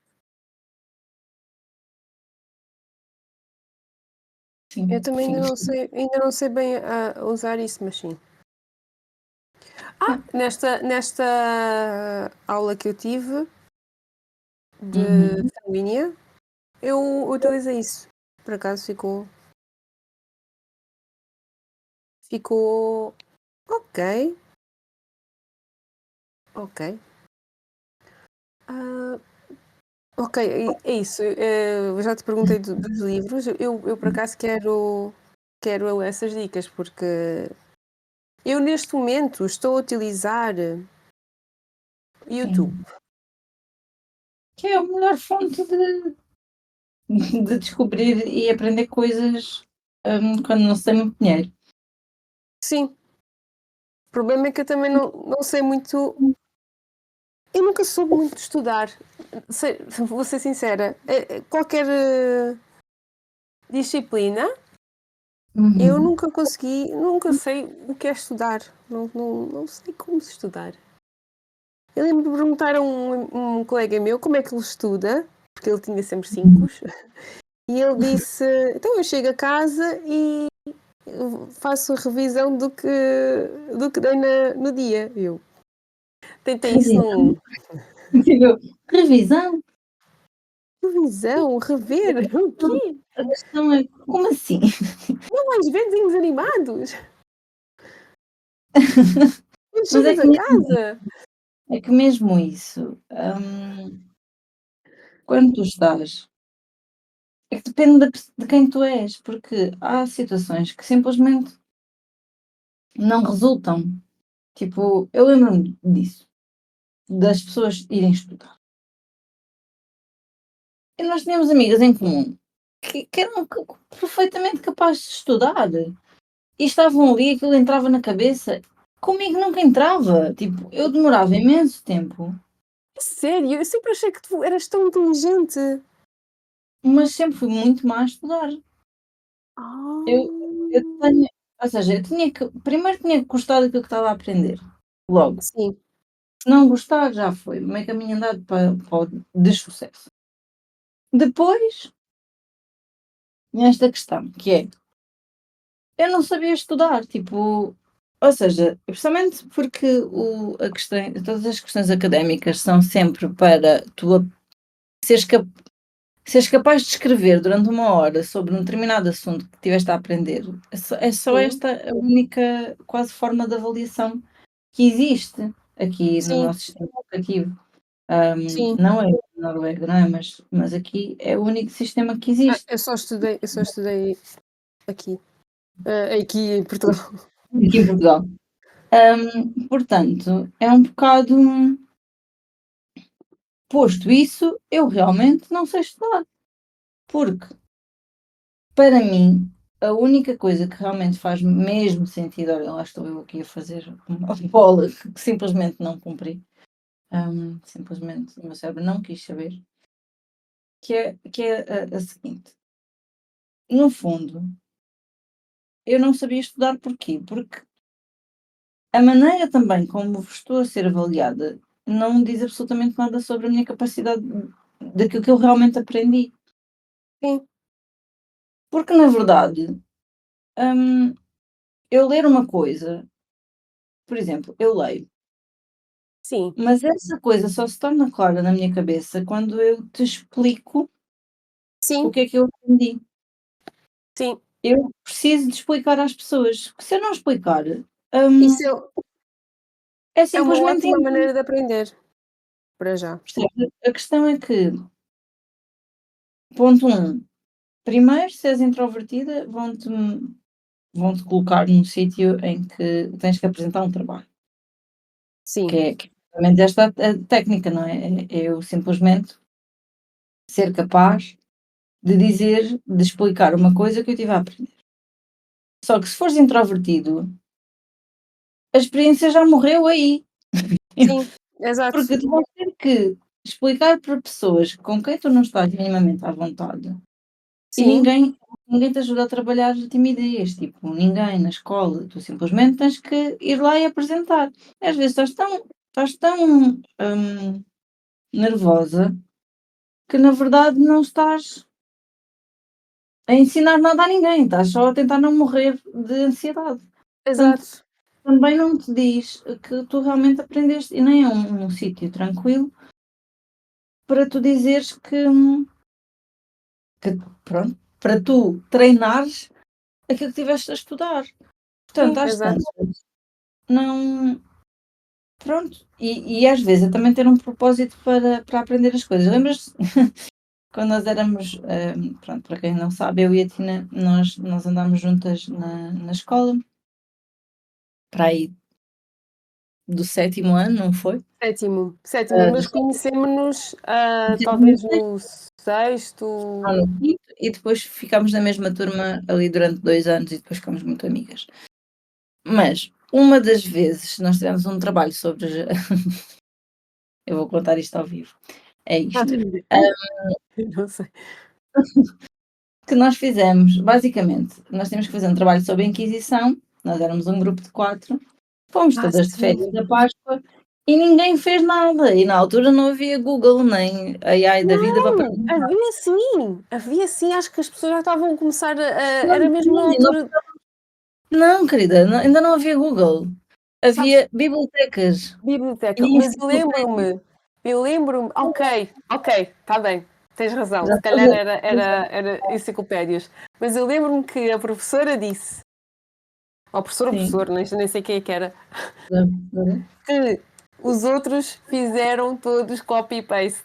Eu Sim, também sim. ainda não sei bem usar isso, mas sim. É. Nesta aula que eu tive de Uhum. sanguínea, eu utilizei isso. Por acaso ficou ok, ok. Ah, ok, é isso. Eu já te perguntei dos livros. Eu por acaso quero essas dicas, porque eu neste momento estou a utilizar YouTube. Sim. Que é a melhor fonte de descobrir e aprender coisas, quando não se tem muito dinheiro. Sim, o problema é que eu também não sei muito. Eu nunca soube muito estudar. Vou ser sincera. Qualquer disciplina, eu Uhum. nunca consegui, nunca sei o que é estudar. Não sei como se estudar. Eu lembro de perguntar a um colega meu como é que ele estuda, porque ele tinha sempre cinco, e ele disse: Então eu chego a casa e eu faço revisão do que dei no dia. Eu tentei isso Revisão? num. Tipo, revisão? Revisão, rever, o Não, quê? a questão é como assim? Não vais ver desenhos animados? Quando Mas chegas a casa? é que mesmo isso, quando tu estás é que depende de quem tu és, porque há situações que simplesmente não resultam. Tipo, eu lembro-me disso, das pessoas irem estudar. E nós tínhamos amigas em comum que eram perfeitamente capazes de estudar e estavam ali, aquilo entrava na cabeça. Comigo nunca entrava. Tipo, eu demorava imenso tempo, Sério? Eu sempre achei que tu eras tão inteligente. mas sempre fui muito má a estudar. Eu, eu Ah, tenho, ou seja, eu tinha que, primeiro tinha que gostar daquilo que estava a aprender, logo. sim, Se não gostar, já foi, meio caminho andado para o dessucesso. Depois, esta questão, que é, eu não sabia estudar, tipo, ou seja, principalmente porque a questão, todas as questões académicas são sempre para tu seres, seres capaz de escrever durante uma hora sobre um determinado assunto que estiveste a aprender. É só sim, esta a única quase forma de avaliação que existe aqui no sim, nosso sistema educativo. sim. Não é na Noruega, não é? Mas aqui é o único sistema que existe Eu só estudei aqui. Aqui em Portugal. aqui em Portugal. Portanto, é um bocado posto isso, eu realmente não sei estudar, porque para mim a única coisa que realmente faz mesmo sentido, olha, lá estou eu aqui a fazer uma bola que simplesmente não cumpri, simplesmente o meu cérebro não quis saber, que é a seguinte: no fundo, eu não sabia estudar porquê? Porque a maneira também como estou a ser avaliada não diz absolutamente nada sobre a minha capacidade daquilo que eu realmente aprendi. Sim, Porque na verdade, hum, eu ler uma coisa, por exemplo, eu leio, sim, mas essa coisa só se torna clara na minha cabeça quando eu te explico o sim, que é que eu aprendi. sim. Eu preciso de explicar às pessoas, porque se eu não explicar, hum, Isso é é uma simplesmente ótima maneira de aprender, para já. percebe? A questão é que, ponto um, primeiro, se és introvertida, vão-te colocar num sítio em que tens que apresentar um trabalho, Sim, que é exatamente esta a técnica, não é? É eu simplesmente ser capaz de dizer, de explicar uma coisa que eu tive a aprender. Só que se fores introvertido, a experiência já morreu aí, sim, exato. porque tu vais ter que explicar para pessoas com quem tu não estás minimamente à vontade e Sim, ninguém te ajuda a trabalhar a timidez, tipo, ninguém na escola, tu simplesmente tens que ir lá e apresentar. E às vezes estás tão, nervosa que na verdade não estás a ensinar nada a ninguém, estás só a tentar não morrer de ansiedade. Portanto, Exato. também não te diz que tu realmente aprendeste e nem é um sítio tranquilo para tu dizeres que pronto, para tu treinares aquilo que estiveste a estudar. Portanto, Sim, às exato. tantas, não pronto, e às vezes é também ter um propósito para aprender as coisas. Lembras-te quando nós éramos, pronto, para quem não sabe, eu e a Tina, nós andámos juntas na escola, para aí do 7º ano, não foi? Sétimo, Do mas 7º conhecemos-nos, no talvez 6º no sexto. ou no 5º e depois ficámos na mesma turma ali durante 2 anos e depois ficámos muito amigas. Mas uma das vezes nós tivemos um trabalho sobre eu vou contar isto ao vivo, é isto. Não sei. Que nós fizemos, basicamente, nós tínhamos que fazer um trabalho sobre a Inquisição, nós éramos um grupo de 4, fomos todas de Sim. férias da Páscoa e ninguém fez nada. E na altura não havia Google nem AI da vida para Não, perguntar. havia sim, acho que as pessoas já estavam a começar Não era mesmo na tinha, altura. não, querida, ainda não havia Google. Sabes, Havia bibliotecas biblioteca, e mas enciclopédias. eu lembro-me, ok, está bem, tens razão, Já se estás calhar a era enciclopédias, mas eu lembro-me que a professora disse, ou professor ou sim, professor, nem sei quem é que era, já percebi. que os outros fizeram todos copy-paste.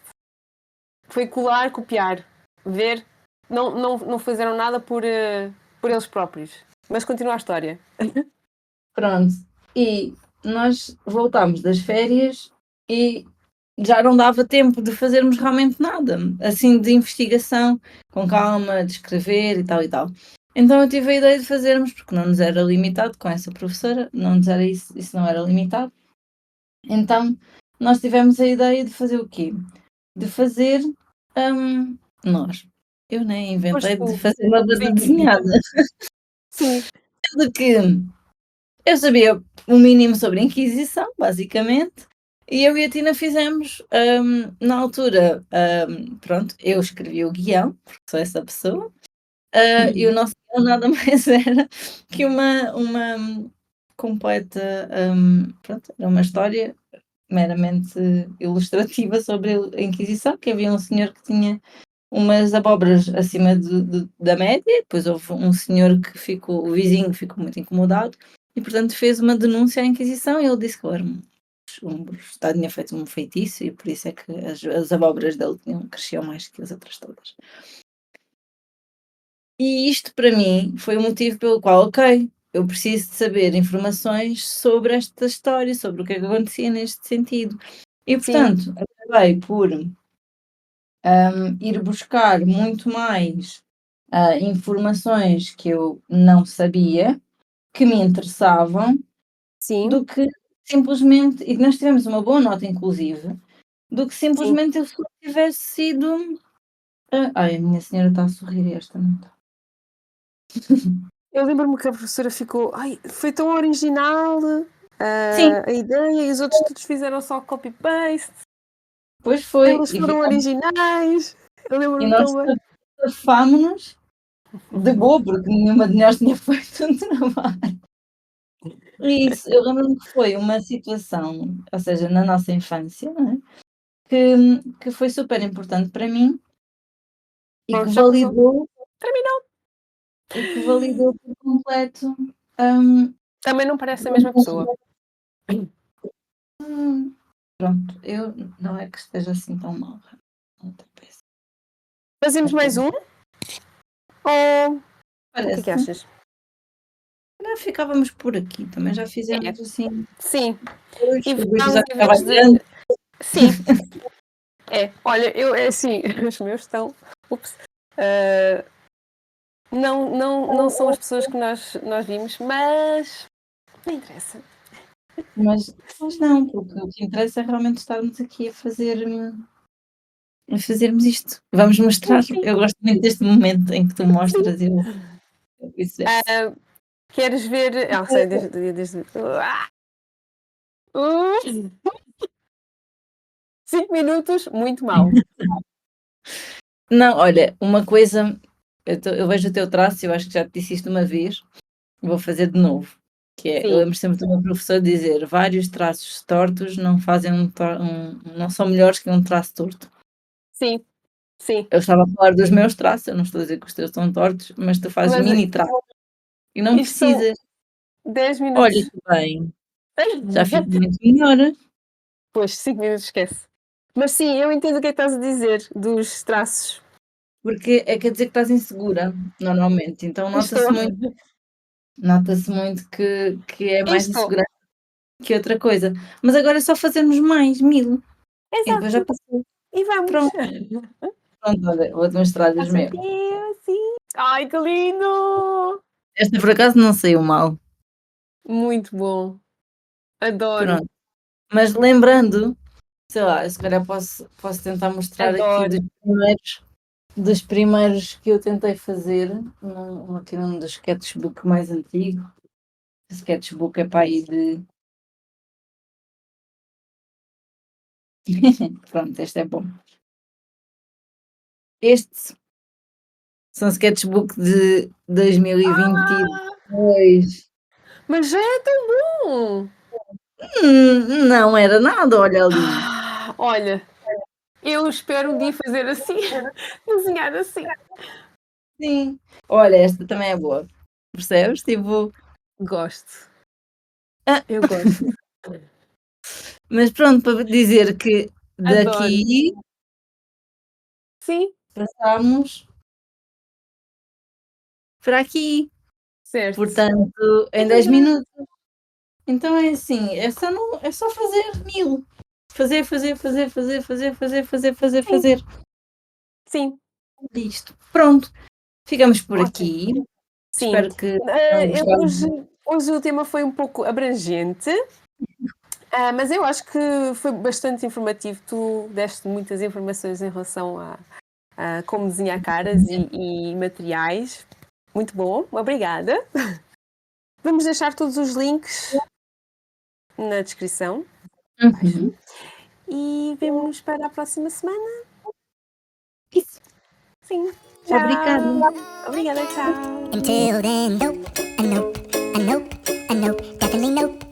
Foi colar, copiar, ver, não fizeram nada por eles próprios. Mas continua a história. Pronto. E nós voltámos das férias e já não dava tempo de fazermos realmente nada, assim, de investigação, com calma, de escrever e tal e tal. Então eu tive a ideia de fazermos, porque não nos era limitado com essa professora, não nos era isso não era limitado. Então nós tivemos a ideia de fazer o quê? De fazer nós. Eu nem Foste inventei tu. de fazer uma banda Sim, desenhada. sim, Sendo que eu sabia o mínimo sobre a Inquisição, basicamente, e eu e a Tina fizemos, na altura, pronto, eu escrevi o guião, porque sou essa pessoa, e o nosso guião nada mais era que uma completa, pronto, era uma história meramente ilustrativa sobre a Inquisição, que havia um senhor que tinha umas abóboras acima da média, depois houve um senhor que ficou, o vizinho ficou muito incomodado e, portanto, fez uma denúncia à Inquisição e ele disse que ele era o Estado tinha feito um feitiço e por isso é que as abóboras dele cresciam mais que as outras todas. E isto para mim foi o motivo pelo qual, ok, eu preciso de saber informações sobre esta história, sobre o que é que acontecia neste sentido. E, sim, portanto, acabei por ir buscar muito mais informações que eu não sabia, que me interessavam, sim, do que simplesmente, e que nós tivemos uma boa nota inclusive, do que sim. simplesmente eu só tivesse sido. Ai, a minha senhora está a sorrir esta não está. Eu lembro-me que a professora ficou, ai, foi tão original, Sim, a ideia, e os outros todos fizeram só copy-paste, pois foi, eles foram originais. Eu e lembro-me nós tão bem. safámos-nos de boa, porque nenhuma de nós tinha feito um trabalho. E isso, eu lembro-me que foi uma situação, ou seja, na nossa infância, não é? Que foi super importante para mim e que Pronto, já passou. validou Terminou. por completo, hum, Também não parece a mesma pessoa. pronto, eu não é que esteja assim tão mal, outra peça. Fazemos mais um? Ou o que é que Parece. achas? Calhar ficávamos por aqui, também já É, fizemos assim sim. hoje, E o ficámos episódio em estava vez grande. de. Sim, é. Olha, é assim, os meus estão. Ups. Ah, não são as pessoas que nós vimos, mas não interessa. Mas não, porque o que interessa é realmente estarmos aqui a fazermos isto. Vamos Sim, mostrar. sim, Eu gosto muito deste momento em que tu sim. mostras e eu vice-versa. Queres ver. Ah, sei, desde. 5 minutos, muito mal. Não, olha, uma coisa eu vejo o teu traço, eu acho que já te disse isto uma vez, vou fazer de novo, que é, eu Sim, lembro sempre do meu professor dizer: "Vários traços tortos não fazem não são melhores que um traço torto". sim, sim. Eu estava a falar dos meus traços, eu não estou a dizer que os teus estão tortos, mas tu fazes Mas mini traços e não isto são precisas. 10 Olha minutos. que bem, já fico muito melhor. Pois, 5 minutos, esquece. Mas sim, eu entendo o que é que estás a dizer dos traços. Porque quer dizer que estás insegura, normalmente, então Estou. nota-se muito que é mais Estou. insegurança que outra coisa. Mas agora é só fazermos mais 1000 e depois já Exato. passou. E vamos. Pronto, pronto, olha, vou-te mostrar os Faço meus. aqui, assim. Ai, que lindo! Esta por acaso não saiu mal, Muito bom. Adoro, pronto. Mas lembrando, sei lá, se calhar posso tentar mostrar aqui adoro. dos primeiros que eu tentei fazer, aqui num dos sketchbook mais antigo. O sketchbook é para aí de pronto, este é bom. Este são sketchbook de Ah, 2022. mas já é tão bom! Não era nada, olha ali. Olha, eu espero um dia fazer assim, desenhar assim. Sim. Olha, esta também é boa. Percebes? Tipo, Gosto, ah, eu gosto. mas pronto, para dizer que Adoro. daqui Sim, passámos para aqui, certo. portanto, É em 10 verdade. minutos. Então é assim, é só fazer 1000. Fazer, fazer, fazer, fazer, fazer, fazer, fazer, fazer, Sim, fazer. sim, Isto. Pronto, ficamos por ótimo. aqui. Sim. Espero que tenham gostado. Hoje o tema foi um pouco abrangente, mas eu acho que foi bastante informativo. Tu deste muitas informações em relação a como desenhar caras e materiais. Muito bom, obrigada. Vamos deixar todos os links na descrição, acho. Uhum. E vemo-nos para a próxima semana. Isso. Sim. Obrigada. Tchau. Obrigada, tchau. Until then, nope, and nope, and nope, and nope, definitely nope.